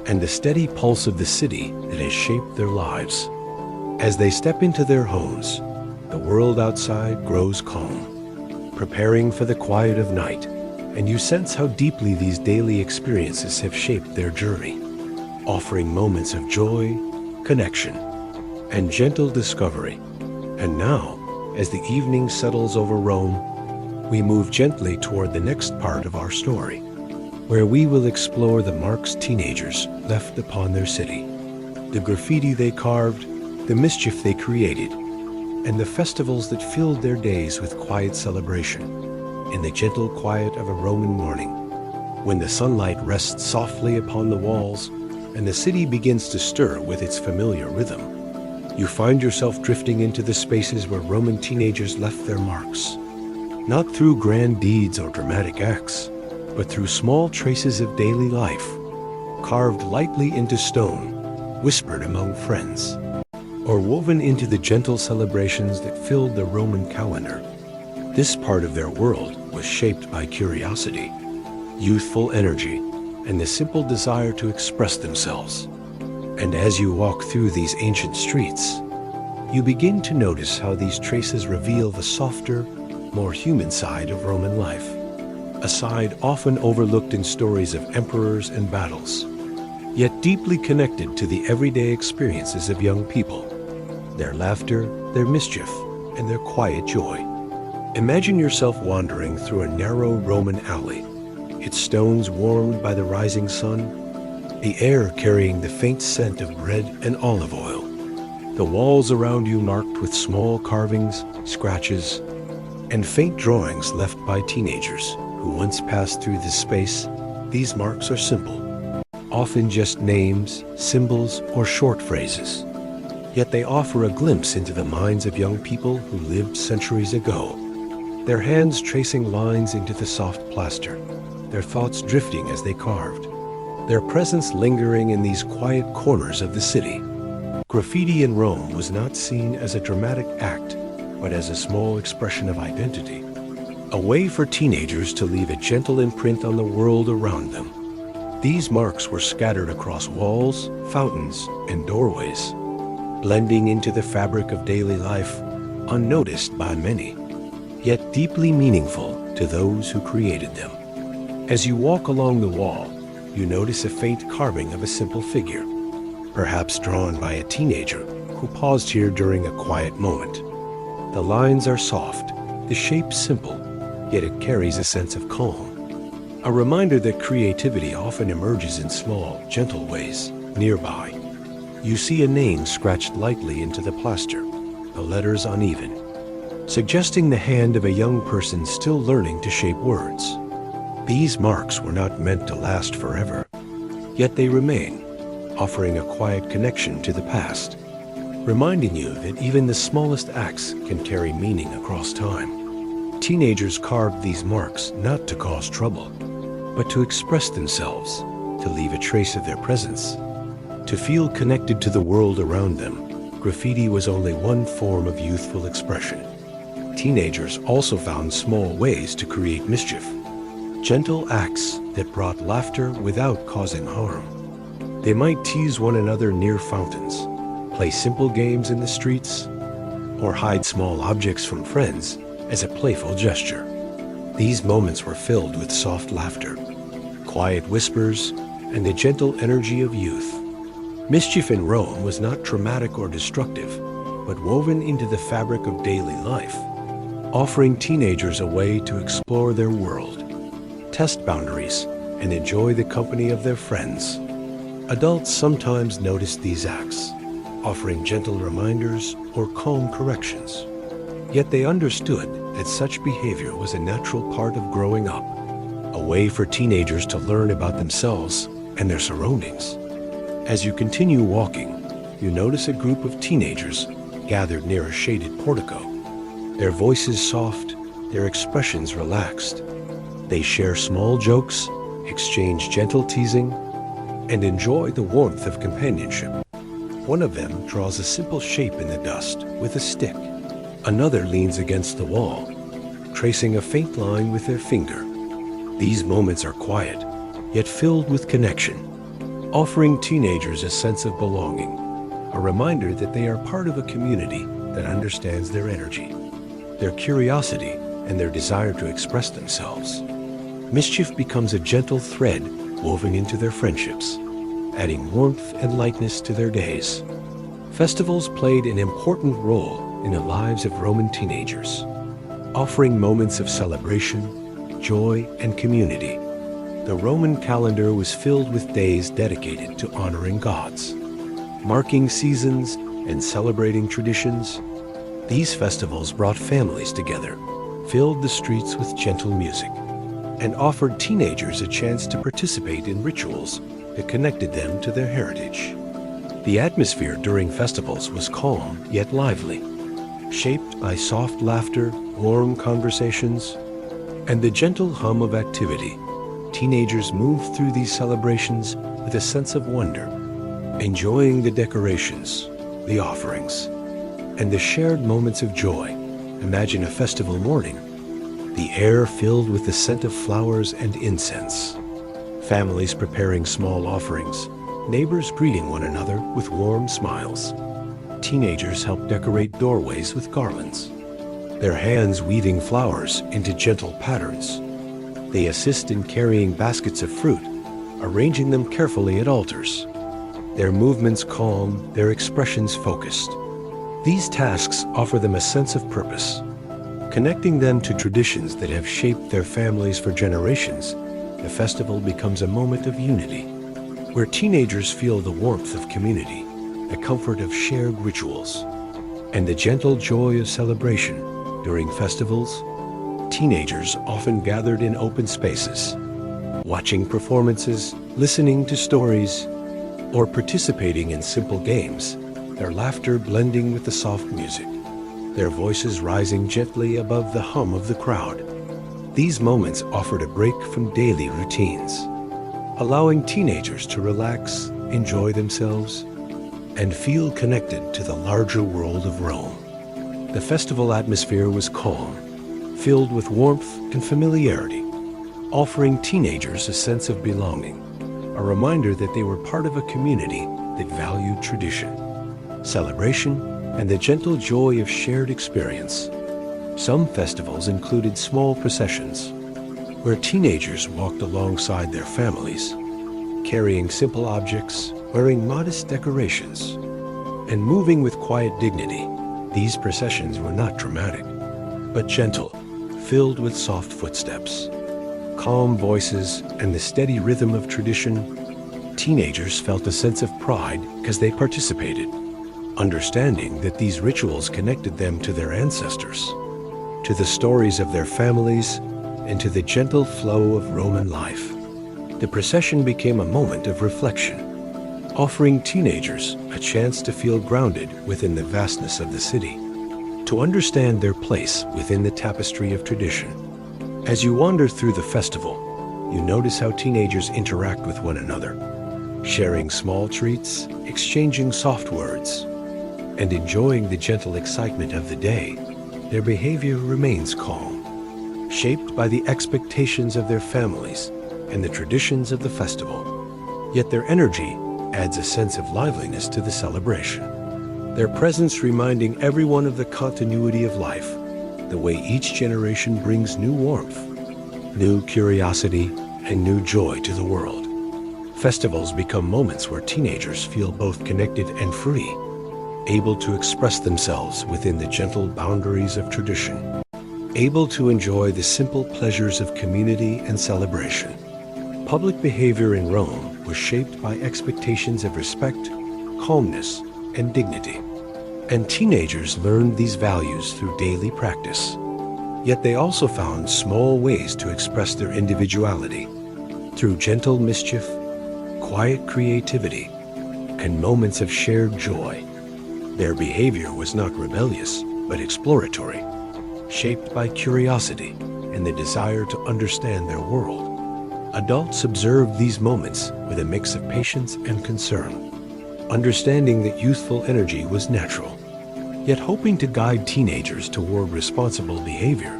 and the steady pulse of the city that has shaped their lives. As they step into their homes, the world outside grows calm, preparing for the quiet of night, and you sense how deeply these daily experiences have shaped their journey, offering moments of joy, connection, and gentle discovery. And now, as the evening settles over Rome, we move gently toward the next part of our story, where we will explore the marks teenagers left upon their city, the graffiti they carved, the mischief they created, and the festivals that filled their days with quiet celebration. In the gentle quiet of a Roman morning, when the sunlight rests softly upon the walls and the city begins to stir with its familiar rhythm, you find yourself drifting into the spaces where Roman teenagers left their marks, not through grand deeds or dramatic acts, but through small traces of daily life, carved lightly into stone, whispered among friends, or woven into the gentle celebrations that filled the Roman calendar. This part of their world was shaped by curiosity, youthful energy, and the simple desire to express themselves. And as you walk through these ancient streets, you begin to notice how these traces reveal the softer, more human side of Roman life, a side often overlooked in stories of emperors and battles, yet deeply connected to the everyday experiences of young people, their laughter, their mischief, and their quiet joy. Imagine yourself wandering through a narrow Roman alley, its stones warmed by the rising sun, the air carrying the faint scent of bread and olive oil, the walls around you marked with small carvings, scratches, and faint drawings left by teenagers who once passed through this space. These marks are simple, often just names, symbols, or short phrases. Yet they offer a glimpse into the minds of young people who lived centuries ago, their hands tracing lines into the soft plaster, their thoughts drifting as they carved. their presence lingering in these quiet corners of the city. Graffiti in Rome was not seen as a dramatic act, but as a small expression of identity, a way for teenagers to leave a gentle imprint on the world around them. These marks were scattered across walls, fountains, and doorways, blending into the fabric of daily life, unnoticed by many, yet deeply meaningful to those who created them. As you walk along the wall, you notice a faint carving of a simple figure, perhaps drawn by a teenager who paused here during a quiet moment. The lines are soft, the shape simple, yet it carries a sense of calm. A reminder that creativity often emerges in small, gentle ways. Nearby, you see a name scratched lightly into the plaster, the letters uneven, suggesting the hand of a young person still learning to shape words. These marks were not meant to last forever, yet they remain, offering a quiet connection to the past, reminding you that even the smallest acts can carry meaning across time. Teenagers carved these marks not to cause trouble, but to express themselves, to leave a trace of their presence, to feel connected to the world around them. Graffiti was only one form of youthful expression. Teenagers also found small ways to create mischief, gentle acts that brought laughter without causing harm. They might tease one another near fountains, play simple games in the streets, or hide small objects from friends as a playful gesture. These moments were filled with soft laughter, quiet whispers, and the gentle energy of youth. Mischief in Rome was not traumatic or destructive, but woven into the fabric of daily life, offering teenagers a way to explore their world, test boundaries, and enjoy the company of their friends. Adults sometimes noticed these acts, offering gentle reminders or calm corrections. Yet they understood that such behavior was a natural part of growing up, a way for teenagers to learn about themselves and their surroundings. As you continue walking, you notice a group of teenagers gathered near a shaded portico. Their voices soft, their expressions relaxed. They share small jokes, exchange gentle teasing, and enjoy the warmth of companionship. One of them draws a simple shape in the dust with a stick. Another leans against the wall, tracing a faint line with their finger. These moments are quiet, yet filled with connection, offering teenagers a sense of belonging, a reminder that they are part of a community that understands their energy, their curiosity, and their desire to express themselves. Mischief becomes a gentle thread woven into their friendships, adding warmth and lightness to their days. Festivals played an important role in the lives of Roman teenagers, offering moments of celebration, joy, and community. The Roman calendar was filled with days dedicated to honoring gods, marking seasons and celebrating traditions. These festivals brought families together, filled the streets with gentle music, and offered teenagers a chance to participate in rituals that connected them to their heritage. The atmosphere during festivals was calm yet lively, shaped by soft laughter, warm conversations, and the gentle hum of activity. Teenagers moved through these celebrations with a sense of wonder, enjoying the decorations, the offerings, and the shared moments of joy. Imagine a festival morning, the air filled with the scent of flowers and incense, families preparing small offerings, neighbors greeting one another with warm smiles. Teenagers help decorate doorways with garlands, their hands weaving flowers into gentle patterns. They assist in carrying baskets of fruit, arranging them carefully at altars. Their movements calm, their expressions focused. These tasks offer them a sense of purpose, connecting them to traditions that have shaped their families for generations. The festival becomes a moment of unity, where teenagers feel the warmth of community, the comfort of shared rituals, and the gentle joy of celebration. During festivals, teenagers often gathered in open spaces, watching performances, listening to stories, or participating in simple games, their laughter blending with the soft music, their voices rising gently above the hum of the crowd. These moments offered a break from daily routines, allowing teenagers to relax, enjoy themselves, and feel connected to the larger world of Rome. The festival atmosphere was calm, filled with warmth and familiarity, offering teenagers a sense of belonging, a reminder that they were part of a community that valued tradition, celebration, and the gentle joy of shared experience. Some festivals included small processions, where teenagers walked alongside their families, carrying simple objects, wearing modest decorations, and moving with quiet dignity. These processions were not dramatic, but gentle, filled with soft footsteps, calm voices, and the steady rhythm of tradition. Teenagers felt a sense of pride because they participated, understanding that these rituals connected them to their ancestors, to the stories of their families, and to the gentle flow of Roman life. The procession became a moment of reflection, offering teenagers a chance to feel grounded within the vastness of the city, to understand their place within the tapestry of tradition. As you wander through the festival, you notice how teenagers interact with one another, sharing small treats, exchanging soft words, and enjoying the gentle excitement of the day. Their behavior remains calm, shaped by the expectations of their families and the traditions of the festival. Yet their energy adds a sense of liveliness to the celebration, their presence reminding everyone of the continuity of life, the way each generation brings new warmth, new curiosity, and new joy to the world. Festivals become moments where teenagers feel both connected and free, able to express themselves within the gentle boundaries of tradition, able to enjoy the simple pleasures of community and celebration. Public behavior in Rome was shaped by expectations of respect, calmness, and dignity. And teenagers learned these values through daily practice. Yet they also found small ways to express their individuality through gentle mischief, quiet creativity, and moments of shared joy. Their behavior was not rebellious, but exploratory, shaped by curiosity and the desire to understand their world. Adults observed these moments with a mix of patience and concern, understanding that youthful energy was natural, yet hoping to guide teenagers toward responsible behavior.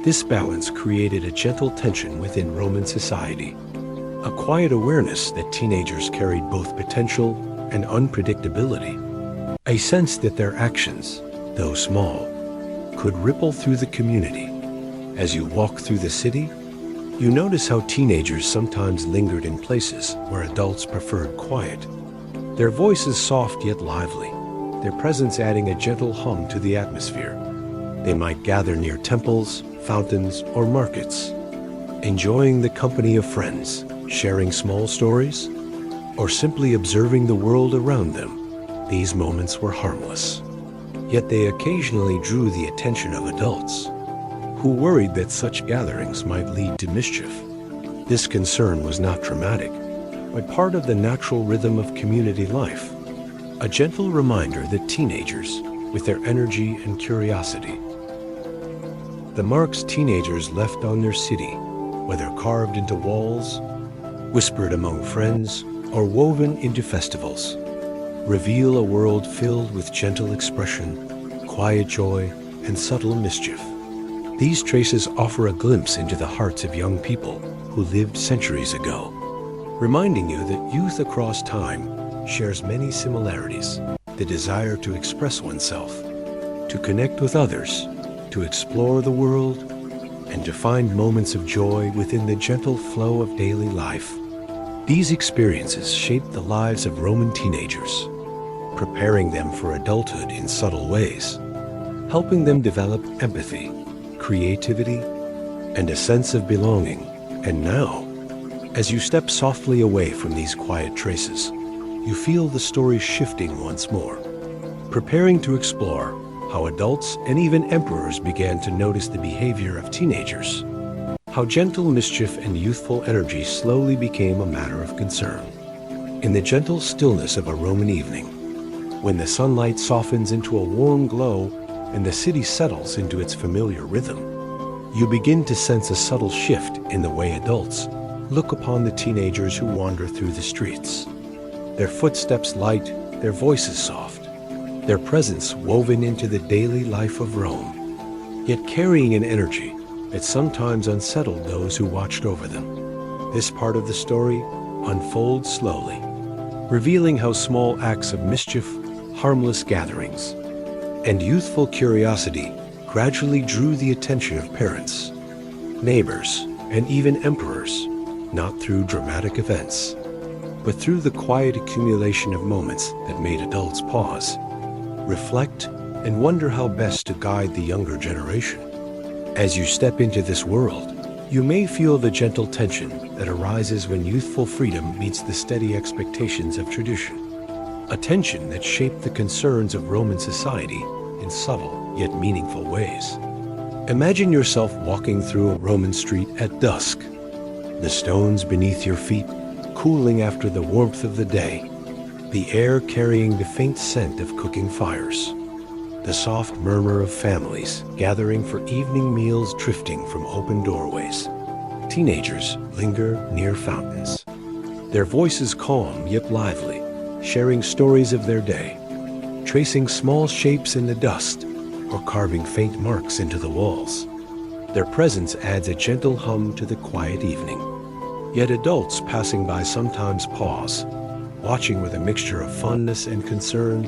This balance created a gentle tension within Roman society, a quiet awareness that teenagers carried both potential and unpredictability, a sense that their actions, though small, could ripple through the community. As you walk through the city, you notice how teenagers sometimes lingered in places where adults preferred quiet, their voices soft yet lively, their presence adding a gentle hum to the atmosphere. They might gather near temples, fountains, or markets, enjoying the company of friends, sharing small stories, or simply observing the world around them. These moments were harmless, yet they occasionally drew the attention of adults, who worried that such gatherings might lead to mischief. This concern was not dramatic, but part of the natural rhythm of community life, a gentle reminder that teenagers, with their energy and curiosity, the marks teenagers left on their city, whether carved into walls, whispered among friends, or woven into festivals, reveal a world filled with gentle expression, quiet joy, and subtle mischief. These traces offer a glimpse into the hearts of young people who lived centuries ago, reminding you that youth across time shares many similarities: the desire to express oneself, to connect with others, to explore the world, and to find moments of joy within the gentle flow of daily life. These experiences shaped the lives of Roman teenagers, preparing them for adulthood in subtle ways, helping them develop empathy, creativity, and a sense of belonging. And now, as you step softly away from these quiet traces, you feel the story shifting once more, preparing to explore how adults and even emperors began to notice the behavior of teenagers, how gentle mischief and youthful energy slowly became a matter of concern. In the gentle stillness of a Roman evening, when the sunlight softens into a warm glow and the city settles into its familiar rhythm, you begin to sense a subtle shift in the way adults Look upon the teenagers who wander through the streets. Their footsteps light, their voices soft, their presence woven into the daily life of Rome, yet carrying an energy that sometimes unsettled those who watched over them. This part of the story unfolds slowly, revealing how small acts of mischief, harmless gatherings, and youthful curiosity gradually drew the attention of parents, neighbors, and even emperors, not through dramatic events, but through the quiet accumulation of moments that made adults pause, reflect, and wonder how best to guide the younger generation. As you step into this world, you may feel the gentle tension that arises when youthful freedom meets the steady expectations of tradition, a tension that shaped the concerns of Roman society in subtle yet meaningful ways. Imagine yourself walking through a Roman street at dusk, the stones beneath your feet cooling after the warmth of the day, the air carrying the faint scent of cooking fires, the soft murmur of families gathering for evening meals drifting from open doorways. Teenagers linger near fountains, their voices calm yet lively, sharing stories of their day, tracing small shapes in the dust or carving faint marks into the walls. Their presence adds a gentle hum to the quiet evening. Yet adults passing by sometimes pause, watching with a mixture of fondness and concern,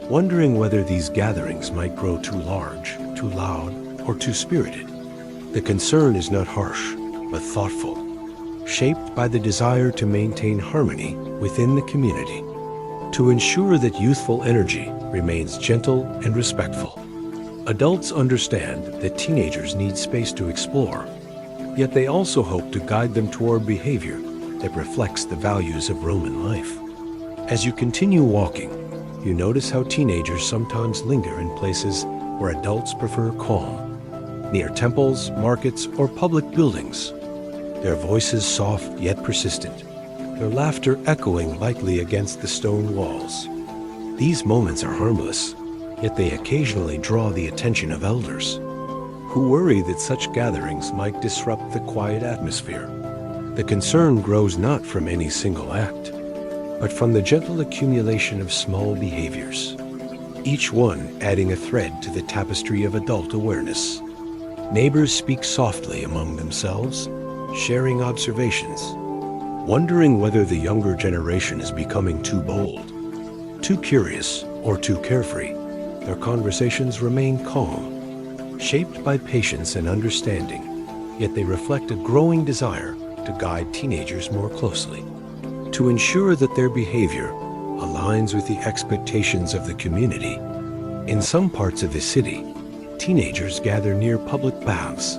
wondering whether these gatherings might grow too large, too loud, or too spirited. The concern is not harsh, but thoughtful, shaped by the desire to maintain harmony within the community, to ensure that youthful energy remains gentle and respectful. Adults understand that teenagers need space to explore, yet they also hope to guide them toward behavior that reflects the values of Roman life. As you continue walking, you notice how teenagers sometimes linger in places where adults prefer calm, near temples, markets, or public buildings, their voices soft yet persistent, their laughter echoing lightly against the stone walls. These moments are harmless, yet they occasionally draw the attention of elders, who worry that such gatherings might disrupt the quiet atmosphere. The concern grows not from any single act, but from the gentle accumulation of small behaviors, each one adding a thread to the tapestry of adult awareness. Neighbors speak softly among themselves, sharing observations, wondering whether the younger generation is becoming too bold, too curious, or too carefree. Their conversations remain calm, shaped by patience and understanding, yet they reflect a growing desire to guide teenagers more closely, to ensure that their behavior aligns with the expectations of the community. In some parts of the city, teenagers gather near public baths,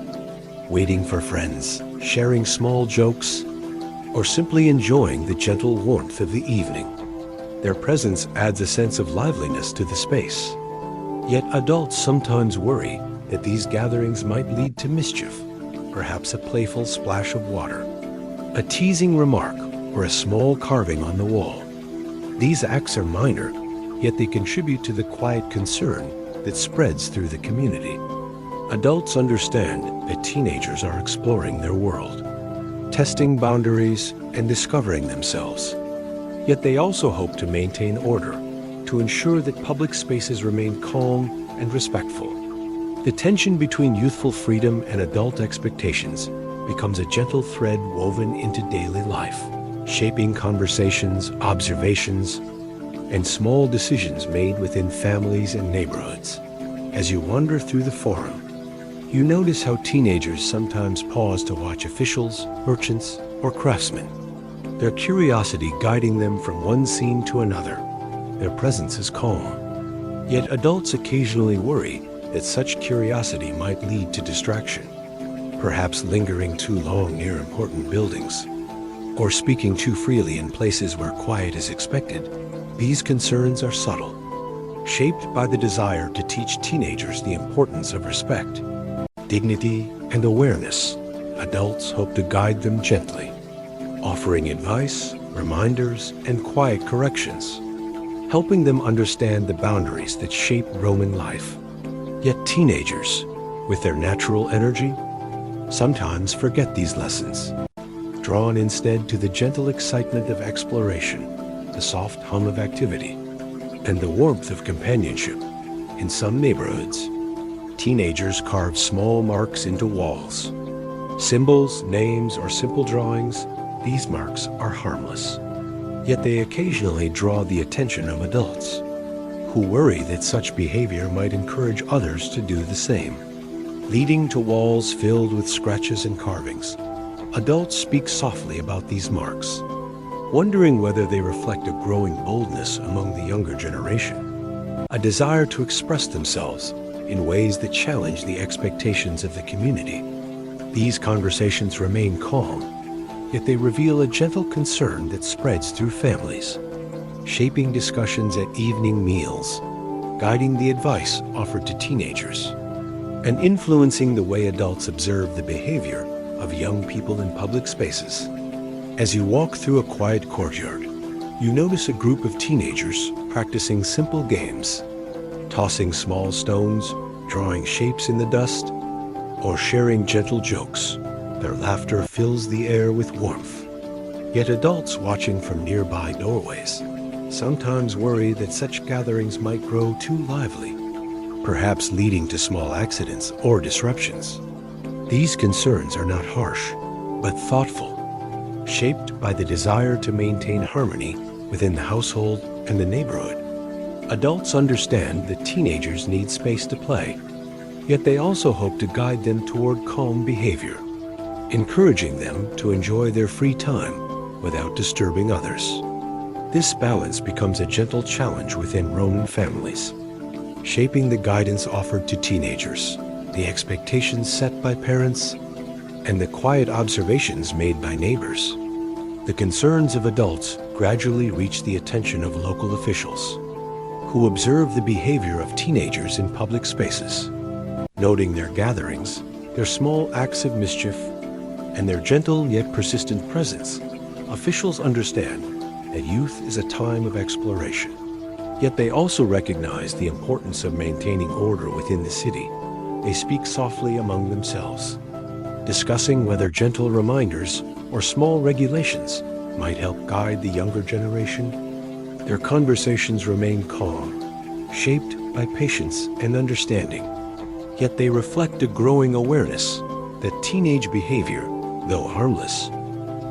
waiting for friends, sharing small jokes, or simply enjoying the gentle warmth of the evening. Their presence adds a sense of liveliness to the space. Yet adults sometimes worry that these gatherings might lead to mischief, perhaps a playful splash of water, a teasing remark, or a small carving on the wall. These acts are minor, yet they contribute to the quiet concern that spreads through the community. Adults understand that teenagers are exploring their world, testing boundaries and discovering themselves. Yet they also hope to maintain order, to ensure that public spaces remain calm and respectful. The tension between youthful freedom and adult expectations becomes a gentle thread woven into daily life, shaping conversations, observations, and small decisions made within families and neighborhoods. As you wander through the forum, you notice how teenagers sometimes pause to watch officials, merchants, or craftsmen, their curiosity guiding them from one scene to another. Their presence is calm, yet adults occasionally worry that such curiosity might lead to distraction, perhaps lingering too long near important buildings, or speaking too freely in places where quiet is expected. These concerns are subtle, shaped by the desire to teach teenagers the importance of respect, dignity, and awareness. Adults hope to guide them gently, offering advice, reminders, and quiet corrections, helping them understand the boundaries that shape Roman life. Yet teenagers, with their natural energy, sometimes forget these lessons, drawn instead to the gentle excitement of exploration, the soft hum of activity, and the warmth of companionship. In some neighborhoods, teenagers carve small marks into walls. Symbols, names, or simple drawings, these marks are harmless. Yet they occasionally draw the attention of adults, who worry that such behavior might encourage others to do the same. Leading to walls filled with scratches and carvings, adults speak softly about these marks, wondering whether they reflect a growing boldness among the younger generation, a desire to express themselves in ways that challenge the expectations of the community. These conversations remain calm, yet they reveal a gentle concern that spreads through families, shaping discussions at evening meals, guiding the advice offered to teenagers, and influencing the way adults observe the behavior of young people in public spaces. As you walk through a quiet courtyard, you notice a group of teenagers practicing simple games, tossing small stones, drawing shapes in the dust, or sharing gentle jokes. Their laughter fills the air with warmth. Yet adults watching from nearby doorways sometimes worry that such gatherings might grow too lively, perhaps leading to small accidents or disruptions. These concerns are not harsh, but thoughtful, shaped by the desire to maintain harmony within the household and the neighborhood. Adults understand that teenagers need space to play, yet they also hope to guide them toward calm behavior, encouraging them to enjoy their free time without disturbing others. This balance becomes a gentle challenge within Roman families, shaping the guidance offered to teenagers, the expectations set by parents, and the quiet observations made by neighbors. The concerns of adults gradually reach the attention of local officials, who observe the behavior of teenagers in public spaces. Noting their gatherings, their small acts of mischief, and their gentle yet persistent presence, officials understand that youth is a time of exploration. Yet they also recognize the importance of maintaining order within the city. They speak softly among themselves, discussing whether gentle reminders or small regulations might help guide the younger generation. Their conversations remain calm, shaped by patience and understanding. Yet they reflect a growing awareness that teenage behavior, though harmless,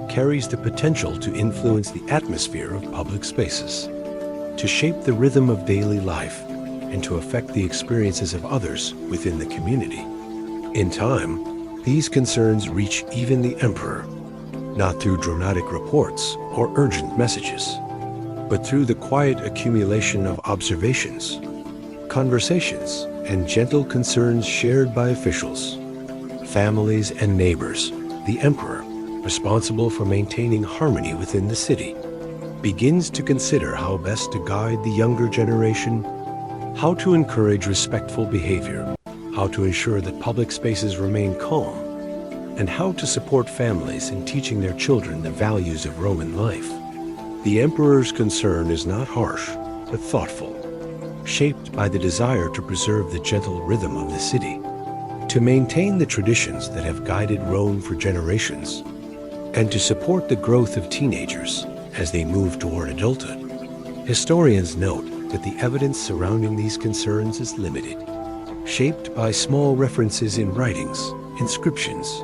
carries the potential to influence the atmosphere of public spaces, to shape the rhythm of daily life, and to affect the experiences of others within the community. In time, these concerns reach even the emperor, not through dramatic reports or urgent messages, but through the quiet accumulation of observations, conversations, and gentle concerns shared by officials, families, and neighbors. The emperor, responsible for maintaining harmony within the city, begins to consider how best to guide the younger generation, how to encourage respectful behavior, how to ensure that public spaces remain calm, and how to support families in teaching their children the values of Roman life. The emperor's concern is not harsh, but thoughtful, shaped by the desire to preserve the gentle rhythm of the city, to maintain the traditions that have guided Rome for generations, and to support the growth of teenagers as they move toward adulthood. Historians note that the evidence surrounding these concerns is limited, shaped by small references in writings, inscriptions,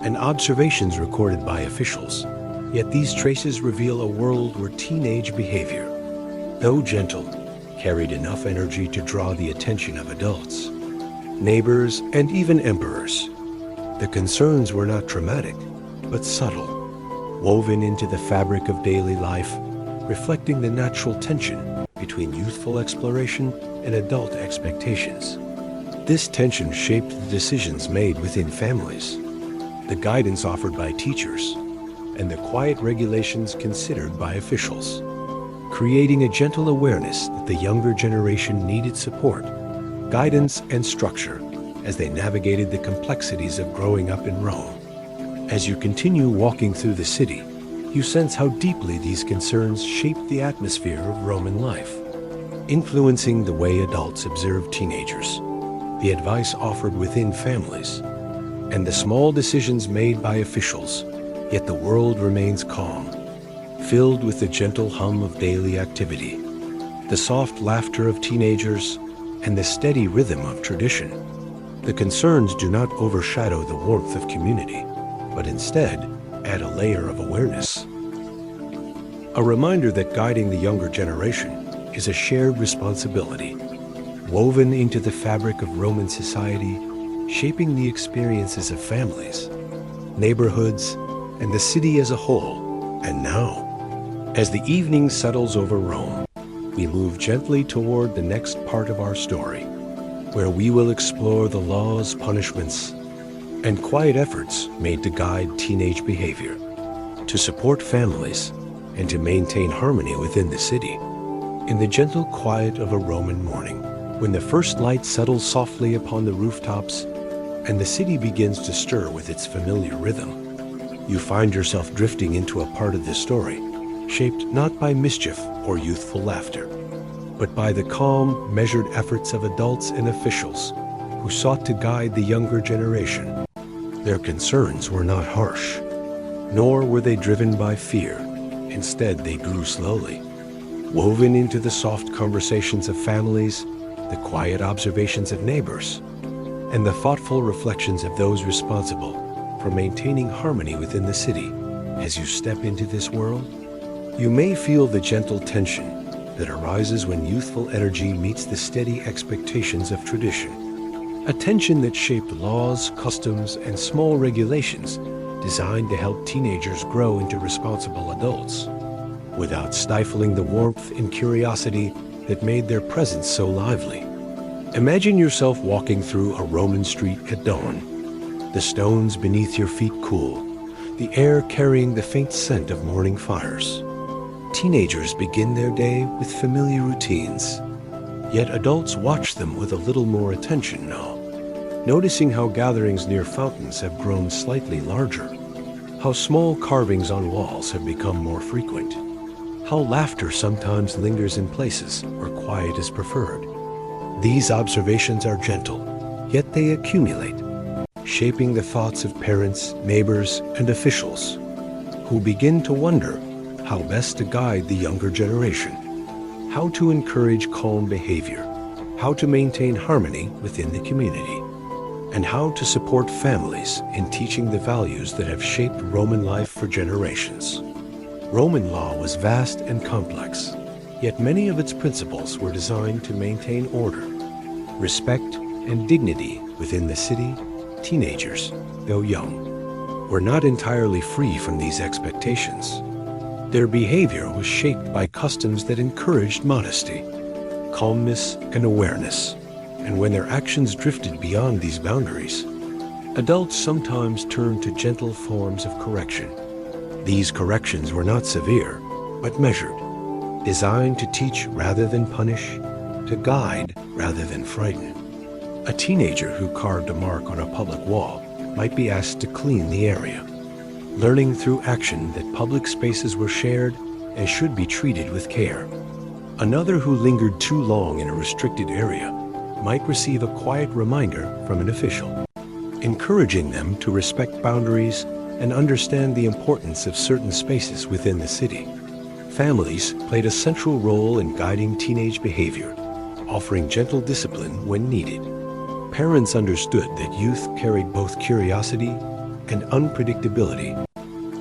and observations recorded by officials. Yet these traces reveal a world where teenage behavior, though gentle, carried enough energy to draw the attention of adults, neighbors, and even emperors. The concerns were not dramatic, but subtle, woven into the fabric of daily life, reflecting the natural tension between youthful exploration and adult expectations. This tension shaped the decisions made within families, the guidance offered by teachers, and the quiet regulations considered by officials, creating a gentle awareness that the younger generation needed support, guidance, and structure as they navigated the complexities of growing up in Rome. As you continue walking through the city, you sense how deeply these concerns shape the atmosphere of Roman life, influencing the way adults observe teenagers, the advice offered within families, and the small decisions made by officials. Yet the world remains calm, filled with the gentle hum of daily activity, the soft laughter of teenagers, and the steady rhythm of tradition. The concerns do not overshadow the warmth of community, but instead add a layer of awareness. A reminder that guiding the younger generation is a shared responsibility, woven into the fabric of Roman society, shaping the experiences of families, neighborhoods, and the city as a whole. And now, as the evening settles over Rome, we move gently toward the next part of our story, where we will explore the laws, punishments, and quiet efforts made to guide teenage behavior, to support families, and to maintain harmony within the city. In the gentle quiet of a Roman morning, when the first light settles softly upon the rooftops and the city begins to stir with its familiar rhythm, you find yourself drifting into a part of this story shaped not by mischief or youthful laughter, but by the calm, measured efforts of adults and officials who sought to guide the younger generation. Their concerns were not harsh, nor were they driven by fear. Instead, they grew slowly, woven into the soft conversations of families, the quiet observations of neighbors, and the thoughtful reflections of those responsible for maintaining harmony within the city. As you step into this world, you may feel the gentle tension that arises when youthful energy meets the steady expectations of tradition. A tension that shaped laws, customs, and small regulations designed to help teenagers grow into responsible adults, without stifling the warmth and curiosity that made their presence so lively. Imagine yourself walking through a Roman street at dawn, the stones beneath your feet cool, the air carrying the faint scent of morning fires. Teenagers begin their day with familiar routines, yet adults watch them with a little more attention now, noticing how gatherings near fountains have grown slightly larger, how small carvings on walls have become more frequent, how laughter sometimes lingers in places where quiet is preferred. These observations are gentle, yet they accumulate, shaping the thoughts of parents, neighbors, and officials, who begin to wonder how best to guide the younger generation, how to encourage calm behavior, how to maintain harmony within the community, and how to support families in teaching the values that have shaped Roman life for generations. Roman law was vast and complex, yet many of its principles were designed to maintain order, respect, and dignity within the city. Teenagers, though young, were not entirely free from these expectations. Their behavior was shaped by customs that encouraged modesty, calmness, and awareness. And when their actions drifted beyond these boundaries, adults sometimes turned to gentle forms of correction. These corrections were not severe, but measured, designed to teach rather than punish, to guide rather than frighten. A teenager who carved a mark on a public wall might be asked to clean the area, learning through action that public spaces were shared and should be treated with care. Another who lingered too long in a restricted area might receive a quiet reminder from an official, encouraging them to respect boundaries and understand the importance of certain spaces within the city. Families played a central role in guiding teenage behavior, offering gentle discipline when needed. Parents understood that youth carried both curiosity and unpredictability,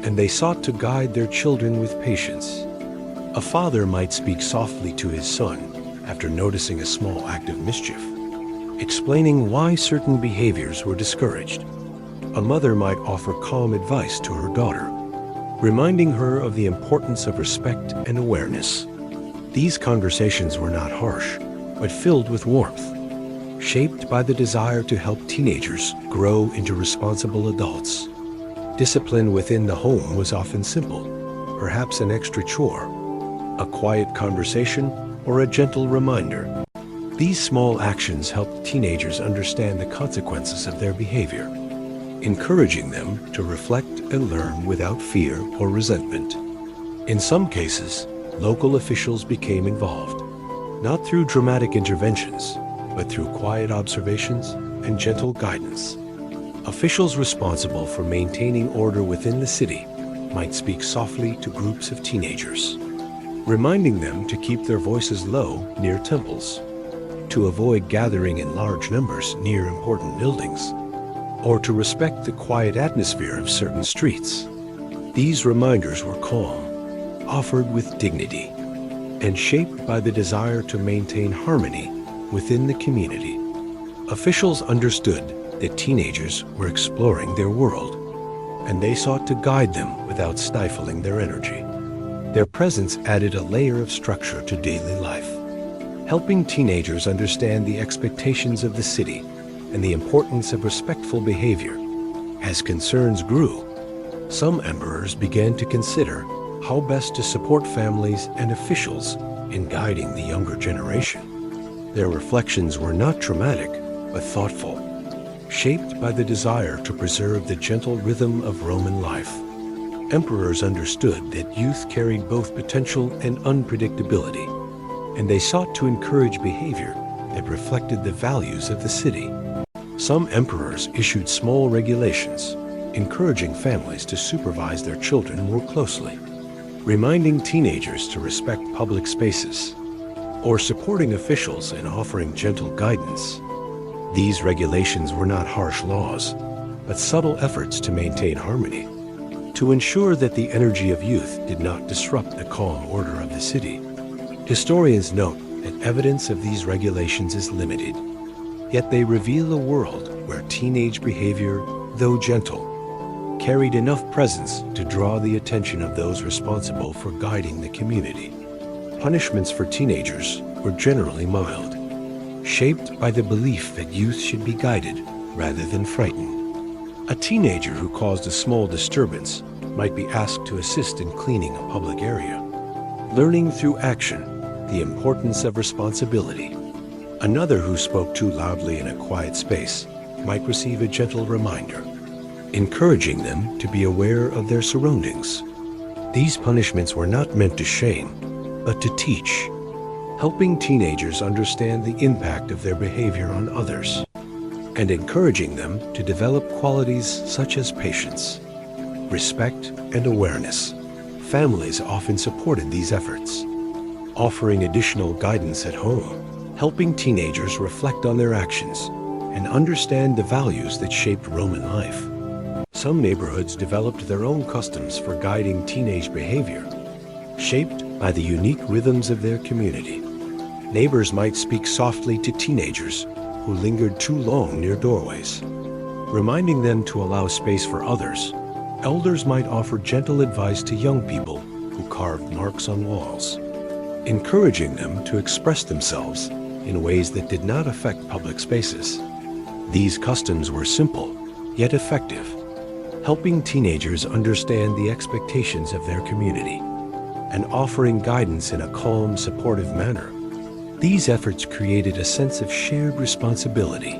and they sought to guide their children with patience. A father might speak softly to his son after noticing a small act of mischief, explaining why certain behaviors were discouraged. A mother might offer calm advice to her daughter, reminding her of the importance of respect and awareness. These conversations were not harsh, but filled with warmth, shaped by the desire to help teenagers grow into responsible adults. Discipline within the home was often simple, perhaps an extra chore, a quiet conversation, or a gentle reminder. These small actions helped teenagers understand the consequences of their behavior, encouraging them to reflect and learn without fear or resentment. In some cases, local officials became involved, not through dramatic interventions, but through quiet observations and gentle guidance. Officials responsible for maintaining order within the city might speak softly to groups of teenagers, reminding them to keep their voices low near temples, to avoid gathering in large numbers near important buildings, or to respect the quiet atmosphere of certain streets. These reminders were calm, offered with dignity, and shaped by the desire to maintain harmony within the community. Officials understood that teenagers were exploring their world, and they sought to guide them without stifling their energy. Their presence added a layer of structure to daily life, helping teenagers understand the expectations of the city and the importance of respectful behavior. As concerns grew, some emperors began to consider how best to support families and officials in guiding the younger generation. Their reflections were not dramatic, but thoughtful, shaped by the desire to preserve the gentle rhythm of Roman life. Emperors understood that youth carried both potential and unpredictability, and they sought to encourage behavior that reflected the values of the city. Some emperors issued small regulations, encouraging families to supervise their children more closely, reminding teenagers to respect public spaces, or supporting officials in offering gentle guidance. These regulations were not harsh laws, but subtle efforts to maintain harmony, to ensure that the energy of youth did not disrupt the calm order of the city. Historians note that evidence of these regulations is limited, yet they reveal a world where teenage behavior, though gentle, carried enough presence to draw the attention of those responsible for guiding the community. Punishments for teenagers were generally mild, shaped by the belief that youth should be guided rather than frightened. A teenager who caused a small disturbance might be asked to assist in cleaning a public area, learning through action the importance of responsibility. Another who spoke too loudly in a quiet space might receive a gentle reminder, encouraging them to be aware of their surroundings. These punishments were not meant to shame, but to teach, helping teenagers understand the impact of their behavior on others, and encouraging them to develop qualities such as patience, respect, and awareness. Families often supported these efforts, offering additional guidance at home, helping teenagers reflect on their actions and understand the values that shaped Roman life. Some neighborhoods developed their own customs for guiding teenage behavior, shaped by the unique rhythms of their community. Neighbors might speak softly to teenagers who lingered too long near doorways, reminding them to allow space for others. Elders might offer gentle advice to young people who carved marks on walls, encouraging them to express themselves in ways that did not affect public spaces. These customs were simple, yet effective, helping teenagers understand the expectations of their community and offering guidance in a calm, supportive manner. These efforts created a sense of shared responsibility,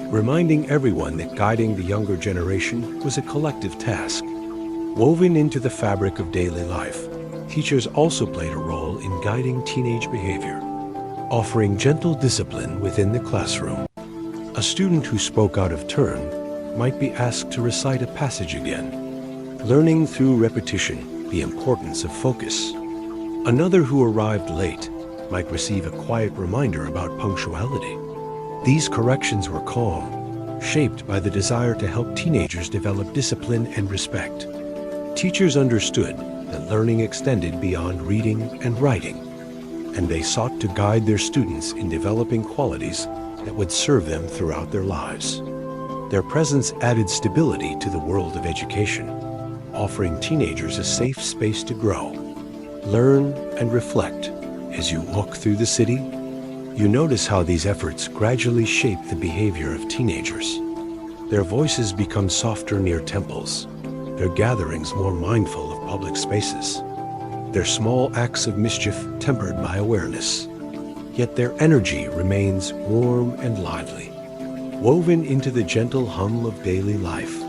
reminding everyone that guiding the younger generation was a collective task. Woven into the fabric of daily life, teachers also played a role in guiding teenage behavior, offering gentle discipline within the classroom. A student who spoke out of turn might be asked to recite a passage again, learning through repetition the importance of focus. Another who arrived late might receive a quiet reminder about punctuality. These corrections were calm, shaped by the desire to help teenagers develop discipline and respect. Teachers understood that learning extended beyond reading and writing, and they sought to guide their students in developing qualities that would serve them throughout their lives. Their presence added stability to the world of education, offering teenagers a safe space to grow, learn, and reflect. As you walk through the city, you notice how these efforts gradually shape the behavior of teenagers. Their voices become softer near temples, their gatherings more mindful of public spaces, their small acts of mischief tempered by awareness. Yet their energy remains warm and lively, woven into the gentle hum of daily life.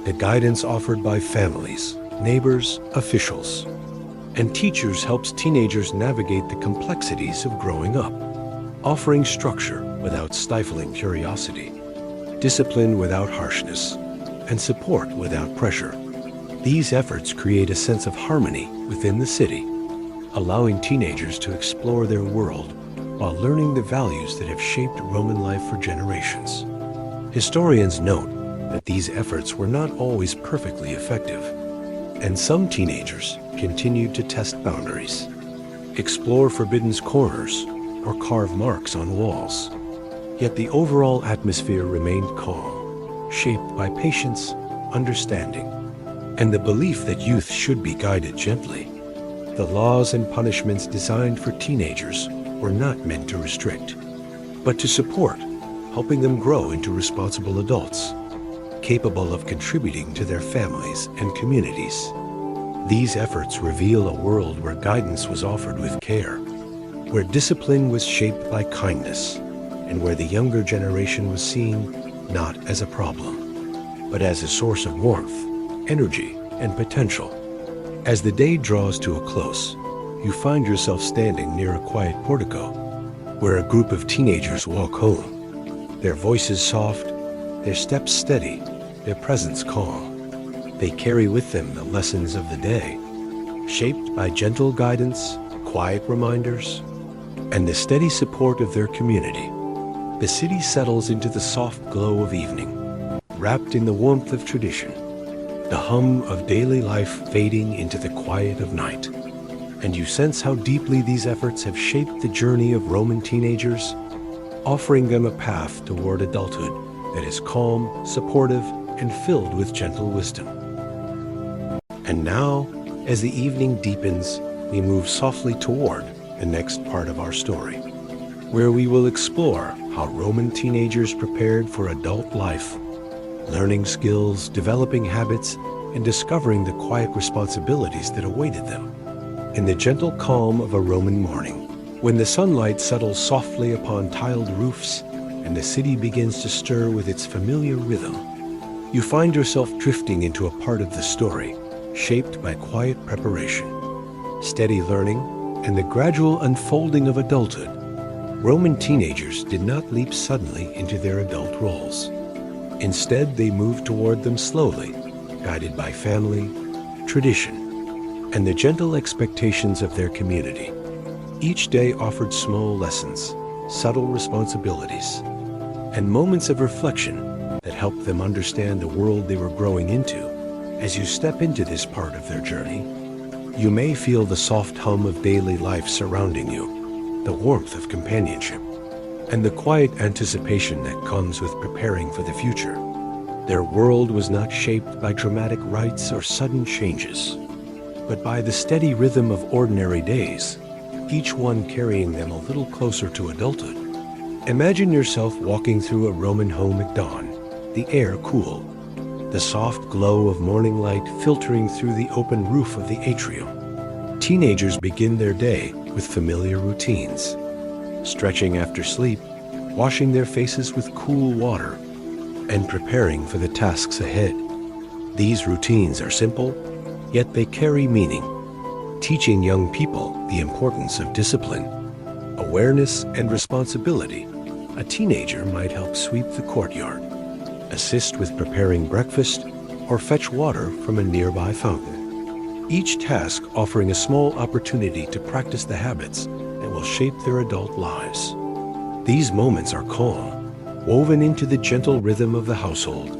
The guidance offered by families, neighbors, officials, and teachers helps teenagers navigate the complexities of growing up, offering structure without stifling curiosity, discipline without harshness, and support without pressure. These efforts create a sense of harmony within the city, allowing teenagers to explore their world while learning the values that have shaped Roman life for generations. Historians note that these efforts were not always perfectly effective, and some teenagers continued to test boundaries, explore forbidden corners, or carve marks on walls. Yet the overall atmosphere remained calm, shaped by patience, understanding, and the belief that youth should be guided gently. The laws and punishments designed for teenagers were not meant to restrict, but to support, helping them grow into responsible adults, capable of contributing to their families and communities. These efforts reveal a world where guidance was offered with care, where discipline was shaped by kindness, and where the younger generation was seen not as a problem, but as a source of warmth, energy, and potential. As the day draws to a close, you find yourself standing near a quiet portico, where a group of teenagers walk home, their voices soft, their steps steady, their presence calm. They carry with them the lessons of the day, shaped by gentle guidance, quiet reminders, and the steady support of their community. The city settles into the soft glow of evening, wrapped in the warmth of tradition, the hum of daily life fading into the quiet of night. And you sense how deeply these efforts have shaped the journey of Roman teenagers, offering them a path toward adulthood that is calm, supportive, and filled with gentle wisdom. And now, as the evening deepens, we move softly toward the next part of our story, where we will explore how Roman teenagers prepared for adult life, learning skills, developing habits, and discovering the quiet responsibilities that awaited them. In the gentle calm of a Roman morning, when the sunlight settles softly upon tiled roofs and the city begins to stir with its familiar rhythm, you find yourself drifting into a part of the story shaped by quiet preparation, steady learning, and the gradual unfolding of adulthood. Roman teenagers did not leap suddenly into their adult roles. Instead, they moved toward them slowly, guided by family, tradition, and the gentle expectations of their community. Each day offered small lessons, subtle responsibilities, and moments of reflection that helped them understand the world they were growing into. As you step into this part of their journey, you may feel the soft hum of daily life surrounding you, the warmth of companionship, and the quiet anticipation that comes with preparing for the future. Their world was not shaped by dramatic rites or sudden changes, but by the steady rhythm of ordinary days, each one carrying them a little closer to adulthood. Imagine yourself walking through a Roman home at dawn, the air cool, the soft glow of morning light filtering through the open roof of the atrium. Teenagers begin their day with familiar routines, stretching after sleep, washing their faces with cool water, and preparing for the tasks ahead. These routines are simple, yet they carry meaning, teaching young people the importance of discipline, awareness, and responsibility. A teenager might help sweep the courtyard, assist with preparing breakfast, or fetch water from a nearby fountain. Each task offering a small opportunity to practice the habits that will shape their adult lives. These moments are calm, woven into the gentle rhythm of the household,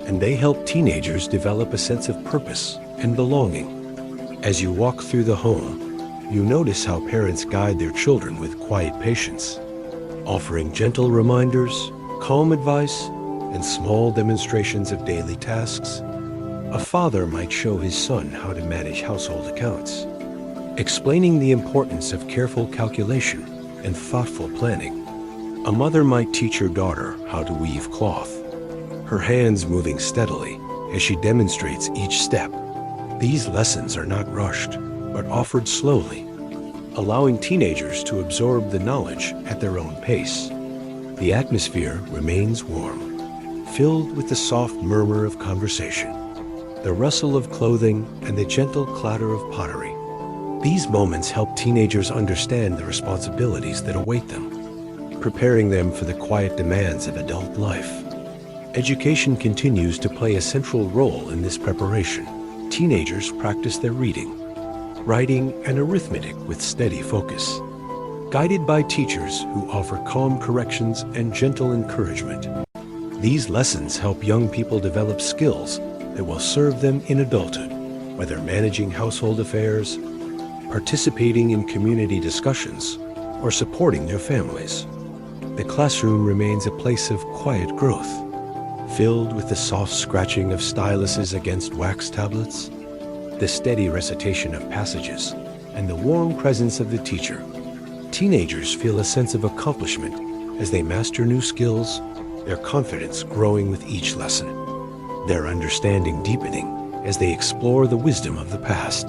and they help teenagers develop a sense of purpose and belonging. As you walk through the home, you notice how parents guide their children with quiet patience, offering gentle reminders, calm advice, and small demonstrations of daily tasks. A father might show his son how to manage household accounts, explaining the importance of careful calculation and thoughtful planning. A mother might teach her daughter how to weave cloth, her hands moving steadily as she demonstrates each step. These lessons are not rushed, but offered slowly, allowing teenagers to absorb the knowledge at their own pace. The atmosphere remains warm, filled with the soft murmur of conversation, the rustle of clothing, and the gentle clatter of pottery. These moments help teenagers understand the responsibilities that await them, preparing them for the quiet demands of adult life. Education continues to play a central role in this preparation. teenagers practice their reading, writing, and arithmetic with steady focus, guided by teachers who offer calm corrections and gentle encouragement. These lessons help young people develop skills that will serve them in adulthood, whether managing household affairs, participating in community discussions, or supporting their families. The classroom remains a place of quiet growth, filled with the soft scratching of styluses against wax tablets, the steady recitation of passages, and the warm presence of the teacher. Teenagers feel a sense of accomplishment as they master new skills, their confidence growing with each lesson, their understanding deepening as they explore the wisdom of the past.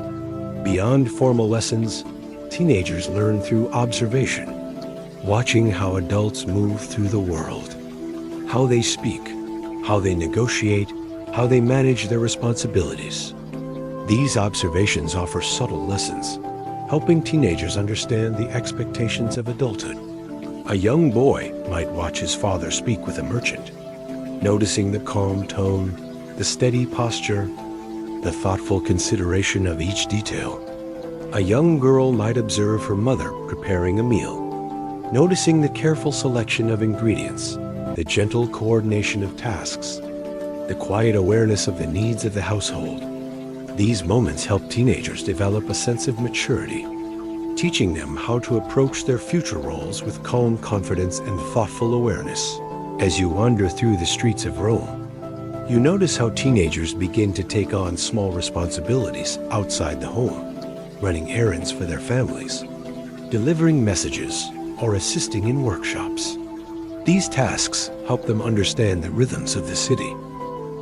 Beyond formal lessons, teenagers learn through observation, watching how adults move through the world, how they speak, how they negotiate, how they manage their responsibilities. These observations offer subtle lessons, helping teenagers understand the expectations of adulthood. A young boy might watch his father speak with a merchant, noticing the calm tone, the steady posture, the thoughtful consideration of each detail. A young girl might observe her mother preparing a meal, noticing the careful selection of ingredients, the gentle coordination of tasks, the quiet awareness of the needs of the household. These moments help teenagers develop a sense of maturity, teaching them how to approach their future roles with calm confidence and thoughtful awareness. As you wander through the streets of Rome, you notice how teenagers begin to take on small responsibilities outside the home, running errands for their families, delivering messages, or assisting in workshops. These tasks help them understand the rhythms of the city,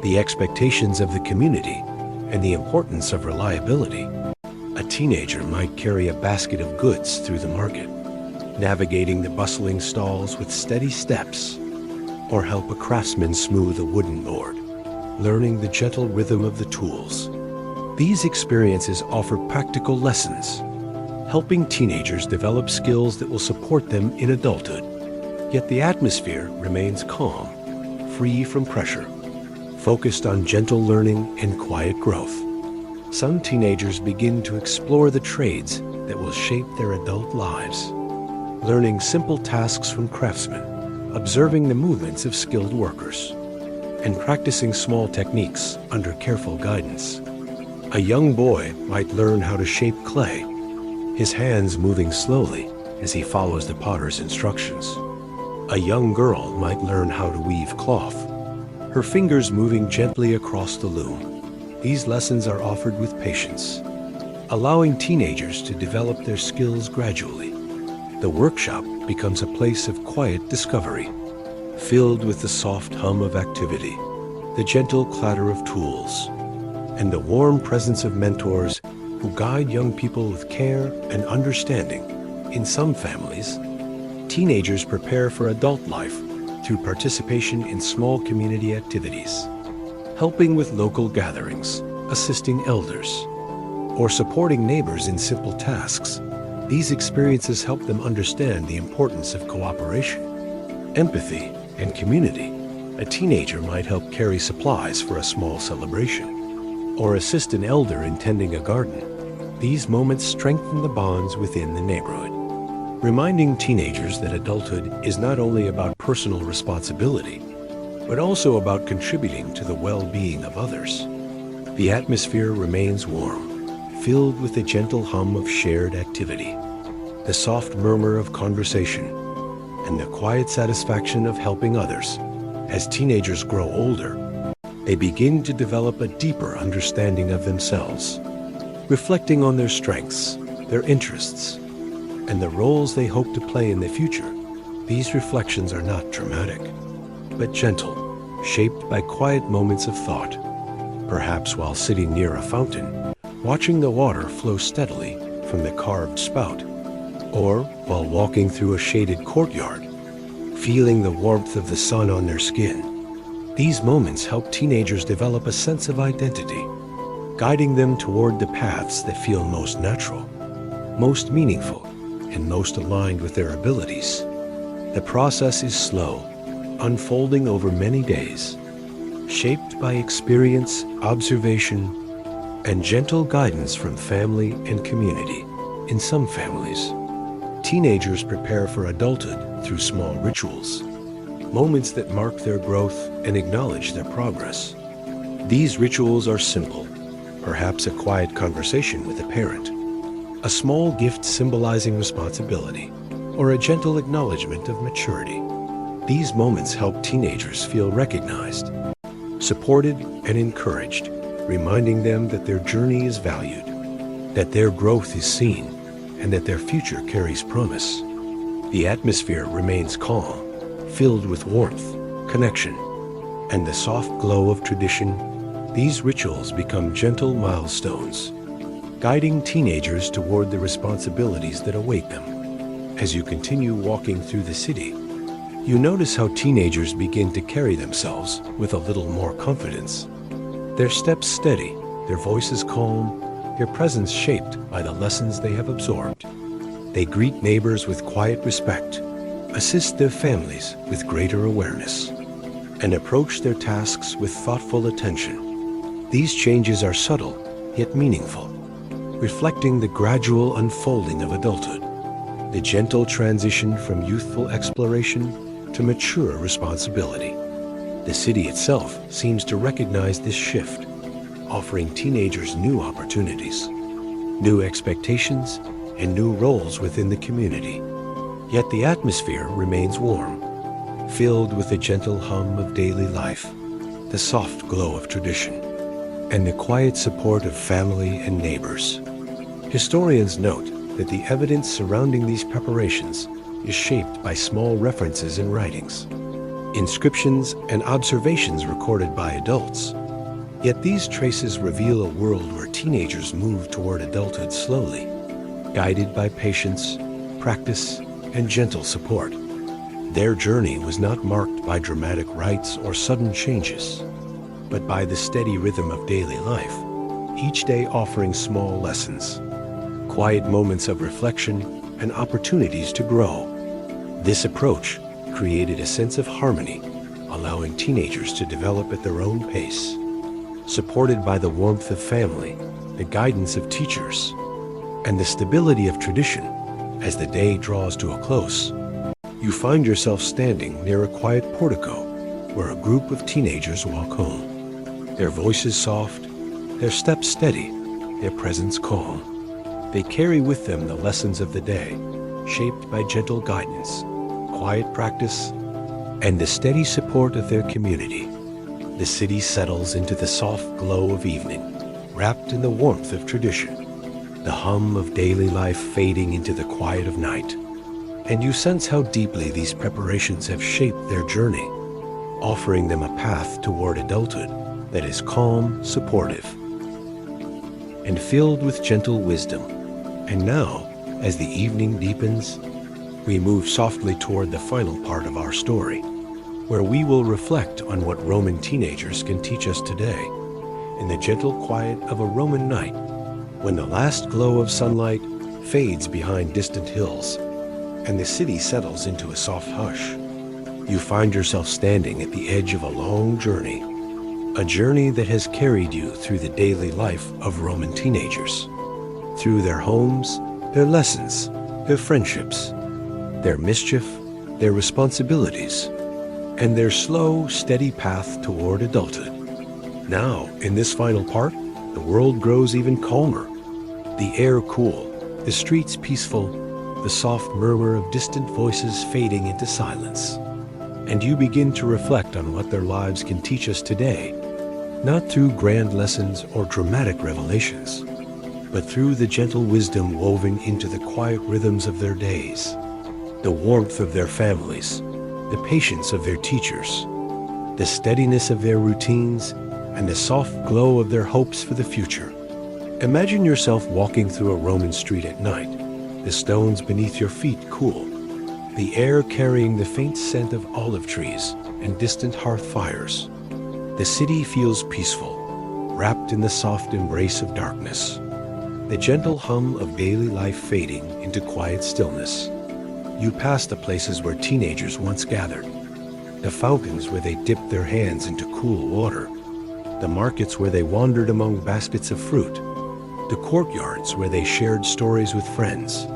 the expectations of the community, and the importance of reliability. A teenager might carry a basket of goods through the market, navigating the bustling stalls with steady steps, or help a craftsman smooth a wooden board, learning the gentle rhythm of the tools. These experiences offer practical lessons, helping teenagers develop skills that will support them in adulthood. Yet the atmosphere remains calm, free from pressure, focused on gentle learning and quiet growth. Some teenagers begin to explore the trades that will shape their adult lives, learning simple tasks from craftsmen, observing the movements of skilled workers, and practicing small techniques under careful guidance. A young boy might learn how to shape clay, his hands moving slowly as he follows the potter's instructions. A young girl might learn how to weave cloth, her fingers moving gently across the loom. These lessons are offered with patience, allowing teenagers to develop their skills gradually. The workshop becomes a place of quiet discovery, filled with the soft hum of activity, the gentle clatter of tools, and the warm presence of mentors who guide young people with care and understanding. In some families, teenagers prepare for adult life through participation in small community activities, helping with local gatherings, assisting elders, or supporting neighbors in simple tasks. These experiences help them understand the importance of cooperation, empathy, and community. A teenager might help carry supplies for a small celebration, or assist an elder in tending a garden. These moments strengthen the bonds within the neighborhood, reminding teenagers that adulthood is not only about personal responsibility, but also about contributing to the well-being of others. The atmosphere remains warm, filled with the gentle hum of shared activity, the soft murmur of conversation, and the quiet satisfaction of helping others. As teenagers grow older, they begin to develop a deeper understanding of themselves, reflecting on their strengths, their interests, and the roles they hope to play in the future. These reflections are not dramatic, but gentle, shaped by quiet moments of thought, perhaps while sitting near a fountain, watching the water flow steadily from the carved spout, or while walking through a shaded courtyard, feeling the warmth of the sun on their skin. These moments help teenagers develop a sense of identity, guiding them toward the paths that feel most natural, most meaningful, and most aligned with their abilities. The process is slow, unfolding over many days, shaped by experience, observation, and gentle guidance from family and community. In some families, teenagers prepare for adulthood through small rituals, moments that mark their growth and acknowledge their progress. These rituals are simple, perhaps a quiet conversation with a parent, a small gift symbolizing responsibility, or a gentle acknowledgement of maturity. These moments help teenagers feel recognized, supported, and encouraged, reminding them that their journey is valued, that their growth is seen, and that their future carries promise. The atmosphere remains calm, filled with warmth, connection, and the soft glow of tradition. These rituals become gentle milestones, guiding teenagers toward the responsibilities that await them. As you continue walking through the city, you notice how teenagers begin to carry themselves with a little more confidence. Their steps steady, their voices calm, their presence shaped by the lessons they have absorbed. They greet neighbors with quiet respect, assist their families with greater awareness, and approach their tasks with thoughtful attention. These changes are subtle, yet meaningful, reflecting the gradual unfolding of adulthood, the gentle transition from youthful exploration to mature responsibility. The city itself seems to recognize this shift, offering teenagers new opportunities, new expectations, and new roles within the community. Yet the atmosphere remains warm, filled with the gentle hum of daily life, the soft glow of tradition, and the quiet support of family and neighbors. Historians note that the evidence surrounding these preparations is shaped by small references in writings, inscriptions, and observations recorded by adults. Yet these traces reveal a world where teenagers move toward adulthood slowly, guided by patience, practice, and gentle support. Their journey was not marked by dramatic rites or sudden changes, but by the steady rhythm of daily life, each day offering small lessons, quiet moments of reflection, and opportunities to grow. This approach created a sense of harmony, allowing teenagers to develop at their own pace, supported by the warmth of family, the guidance of teachers, and the stability of tradition. As the day draws to a close, you find yourself standing near a quiet portico where a group of teenagers walk home. Their voices soft, their steps steady, their presence calm. They carry with them the lessons of the day, shaped by gentle guidance, quiet practice, and the steady support of their community. The city settles into the soft glow of evening, wrapped in the warmth of tradition, the hum of daily life fading into the quiet of night. And you sense how deeply these preparations have shaped their journey, offering them a path toward adulthood that is calm, supportive, and filled with gentle wisdom. And now, as the evening deepens, we move softly toward the final part of our story, where we will reflect on what Roman teenagers can teach us today in the gentle quiet of a Roman night, when the last glow of sunlight fades behind distant hills and the city settles into a soft hush. You find yourself standing at the edge of a long journey, a journey that has carried you through the daily life of Roman teenagers, through their homes, their lessons, their friendships, their mischief, their responsibilities, and their slow, steady path toward adulthood. Now, in this final part, the world grows even calmer, the air cool, the streets peaceful, the soft murmur of distant voices fading into silence. And you begin to reflect on what their lives can teach us today, not through grand lessons or dramatic revelations, but through the gentle wisdom woven into the quiet rhythms of their days, the warmth of their families, the patience of their teachers, the steadiness of their routines, and the soft glow of their hopes for the future. Imagine yourself walking through a Roman street at night, the stones beneath your feet cool, the air carrying the faint scent of olive trees and distant hearth fires. The city feels peaceful, wrapped in the soft embrace of darkness, the gentle hum of daily life fading into quiet stillness. You pass the places where teenagers once gathered, the fountains where they dipped their hands into cool water, the markets where they wandered among baskets of fruit, the courtyards where they shared stories with friends,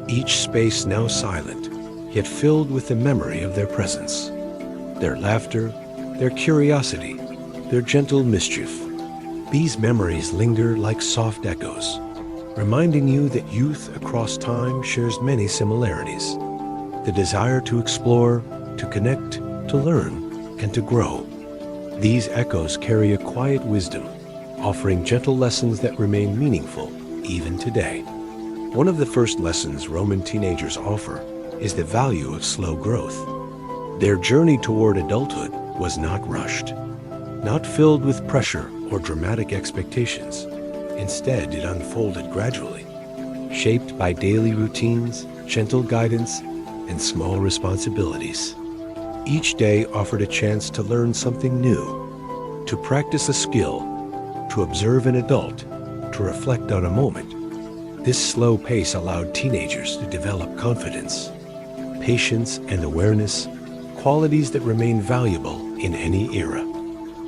each space now silent, yet filled with the memory of their presence, their laughter, their curiosity, their gentle mischief. These memories linger like soft echoes, reminding you that youth across time shares many similarities. The desire to explore, to connect, to learn, and to grow. These echoes carry a quiet wisdom, offering gentle lessons that remain meaningful even today. One of the first lessons Roman teenagers offer is the value of slow growth. Their journey toward adulthood was not rushed, not filled with pressure or dramatic expectations. Instead, it unfolded gradually, shaped by daily routines, gentle guidance, and small responsibilities. Each day offered a chance to learn something new, to practice a skill, to observe an adult, to reflect on a moment. This slow pace allowed teenagers to develop confidence, patience, and awareness, qualities that remain valuable in any era.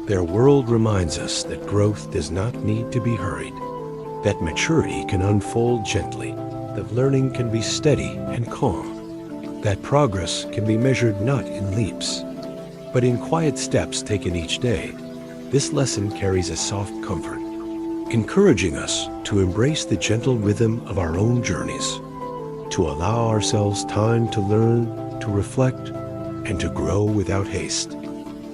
Their world reminds us that growth does not need to be hurried, that maturity can unfold gently, that learning can be steady and calm, that progress can be measured not in leaps, but in quiet steps taken each day. This lesson carries a soft comfort, encouraging us to embrace the gentle rhythm of our own journeys, to allow ourselves time to learn, to reflect, and to grow without haste.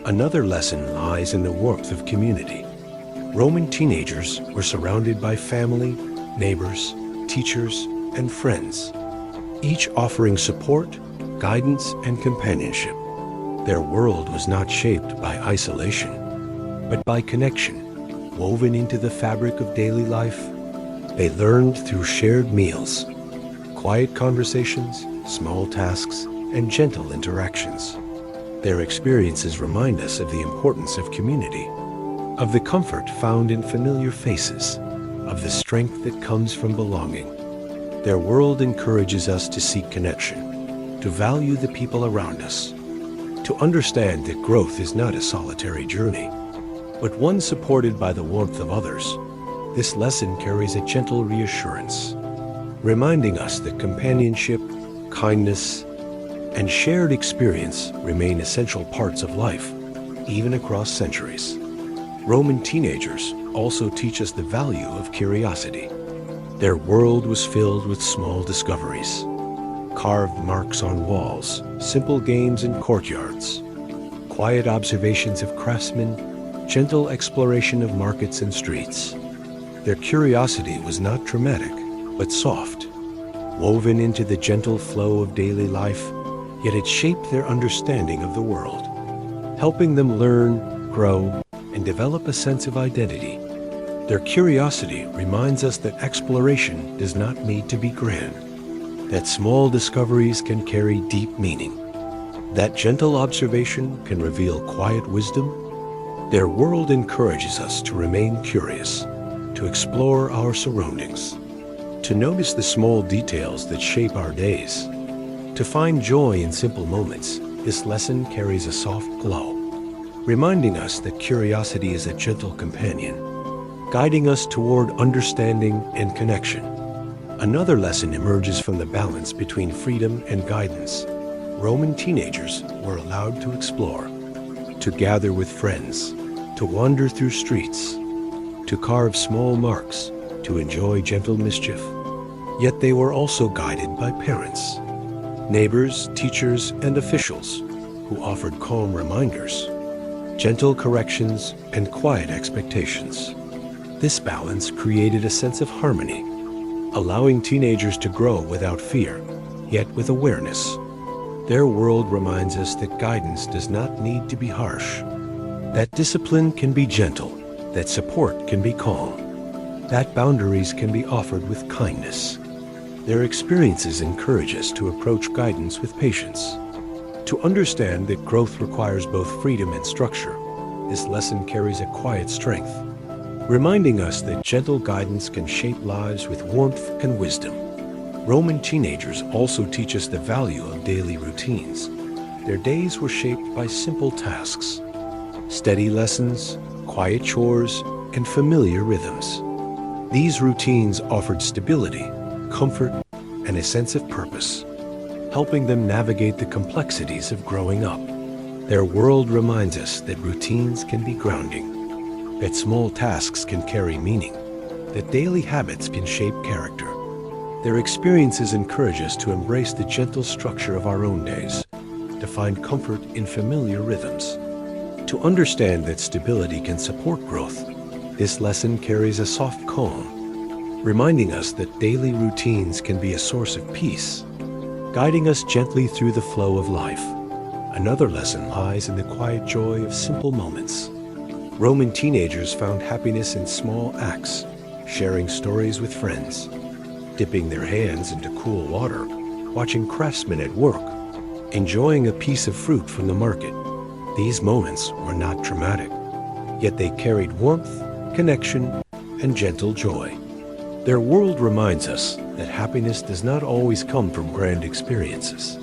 Another lesson lies in the warmth of community. Roman teenagers were surrounded by family, neighbors, teachers, and friends, each offering support, guidance, and companionship. Their world was not shaped by isolation, but by connection, woven into the fabric of daily life. They learned through shared meals, quiet conversations, small tasks, and gentle interactions. Their experiences remind us of the importance of community, of the comfort found in familiar faces, of the strength that comes from belonging. Their world encourages us to seek connection, to value the people around us, to understand that growth is not a solitary journey, but one supported by the warmth of others. This lesson carries a gentle reassurance, reminding us that companionship, kindness, and shared experience remain essential parts of life, even across centuries. Roman teenagers also teach us the value of curiosity. Their world was filled with small discoveries, carved marks on walls, simple games in courtyards, quiet observations of craftsmen, gentle exploration of markets and streets. Their curiosity was not dramatic, but soft, woven into the gentle flow of daily life, yet it shaped their understanding of the world, helping them learn, grow, and develop a sense of identity. Their curiosity reminds us that exploration does not need to be grand, that small discoveries can carry deep meaning, that gentle observation can reveal quiet wisdom. Their world encourages us to remain curious, to explore our surroundings, to notice the small details that shape our days, to find joy in simple moments. This lesson carries a soft glow, reminding us that curiosity is a gentle companion, guiding us toward understanding and connection. Another lesson emerges from the balance between freedom and guidance. Roman teenagers were allowed to explore, to gather with friends, to wander through streets, to carve small marks, to enjoy gentle mischief. Yet they were also guided by parents, neighbors, teachers, and officials who offered calm reminders, gentle corrections, and quiet expectations. This balance created a sense of harmony, allowing teenagers to grow without fear, yet with awareness. Their world reminds us that guidance does not need to be harsh, that discipline can be gentle, that support can be calm, that boundaries can be offered with kindness. Their experiences encourage us to approach guidance with patience, to understand that growth requires both freedom and structure. This lesson carries a quiet strength, reminding us that gentle guidance can shape lives with warmth and wisdom. Roman teenagers also teach us the value of daily routines. Their days were shaped by simple tasks, steady lessons, quiet chores, and familiar rhythms. These routines offered stability, comfort, and a sense of purpose, helping them navigate the complexities of growing up. Their world reminds us that routines can be grounding, that small tasks can carry meaning, that daily habits can shape character. Their experiences encourage us to embrace the gentle structure of our own days, to find comfort in familiar rhythms. To understand that stability can support growth, this lesson carries a soft calm, reminding us that daily routines can be a source of peace, guiding us gently through the flow of life. Another lesson lies in the quiet joy of simple moments. Roman teenagers found happiness in small acts, sharing stories with friends, dipping their hands into cool water, watching craftsmen at work, enjoying a piece of fruit from the market. These moments were not dramatic, yet they carried warmth, connection, and gentle joy. Their world reminds us that happiness does not always come from grand experiences,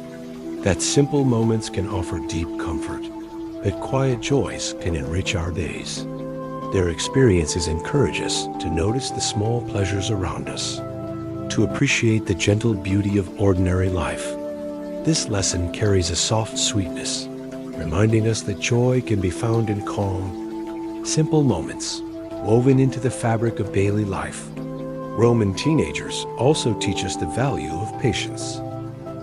that simple moments can offer deep comfort, that quiet joys can enrich our days. Their experiences encourage us to notice the small pleasures around us, to appreciate the gentle beauty of ordinary life. This lesson carries a soft sweetness, reminding us that joy can be found in calm, simple moments woven into the fabric of daily life. Roman teenagers also teach us the value of patience.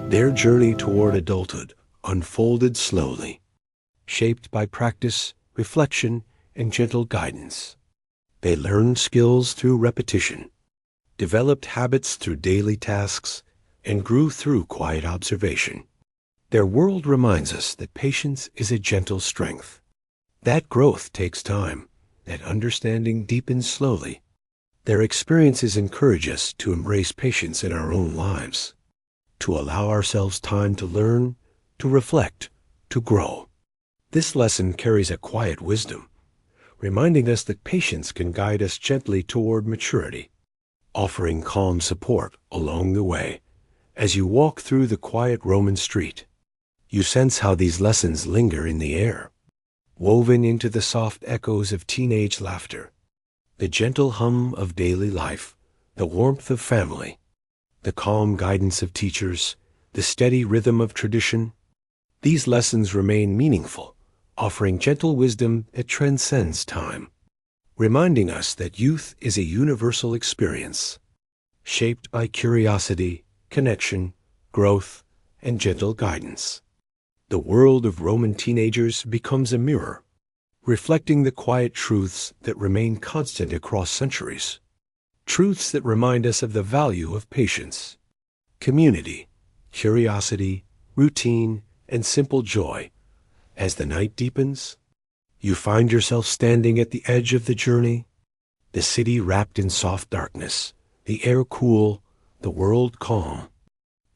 Their journey toward adulthood unfolded slowly, shaped by practice, reflection, and gentle guidance. They learned skills through repetition, developed habits through daily tasks, and grew through quiet observation. Their world reminds us that patience is a gentle strength. That growth takes time, that understanding deepens slowly. Their experiences encourage us to embrace patience in our own lives, to allow ourselves time to learn, to reflect, to grow. This lesson carries a quiet wisdom, reminding us that patience can guide us gently toward maturity, offering calm support along the way. As you walk through the quiet Roman street, you sense how these lessons linger in the air, woven into the soft echoes of teenage laughter, the gentle hum of daily life, the warmth of family, the calm guidance of teachers, the steady rhythm of tradition. These lessons remain meaningful, offering gentle wisdom that transcends time, reminding us that youth is a universal experience, shaped by curiosity, connection, growth, and gentle guidance. The world of Roman teenagers becomes a mirror, reflecting the quiet truths that remain constant across centuries. Truths that remind us of the value of patience, community, curiosity, routine, and simple joy. As the night deepens, you find yourself standing at the edge of the journey, the city wrapped in soft darkness, the air cool, the world calm.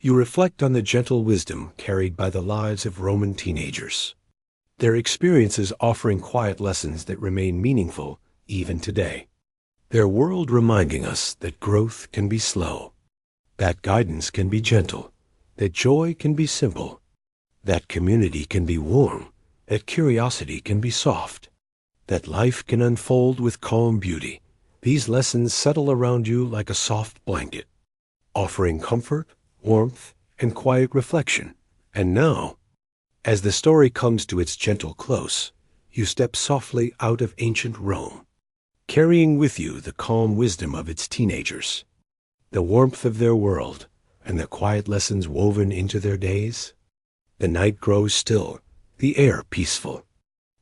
You reflect on the gentle wisdom carried by the lives of Roman teenagers, their experiences offering quiet lessons that remain meaningful even today. Their world reminding us that growth can be slow, that guidance can be gentle, that joy can be simple, that community can be warm, that curiosity can be soft, that life can unfold with calm beauty. These lessons settle around you like a soft blanket, offering comfort, warmth, and quiet reflection. And now, as the story comes to its gentle close, you step softly out of ancient Rome, carrying with you the calm wisdom of its teenagers, the warmth of their world, and the quiet lessons woven into their days. The night grows still, the air peaceful,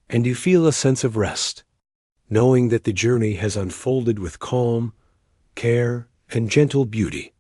and you feel a sense of rest, knowing that the journey has unfolded with calm, care, and gentle beauty.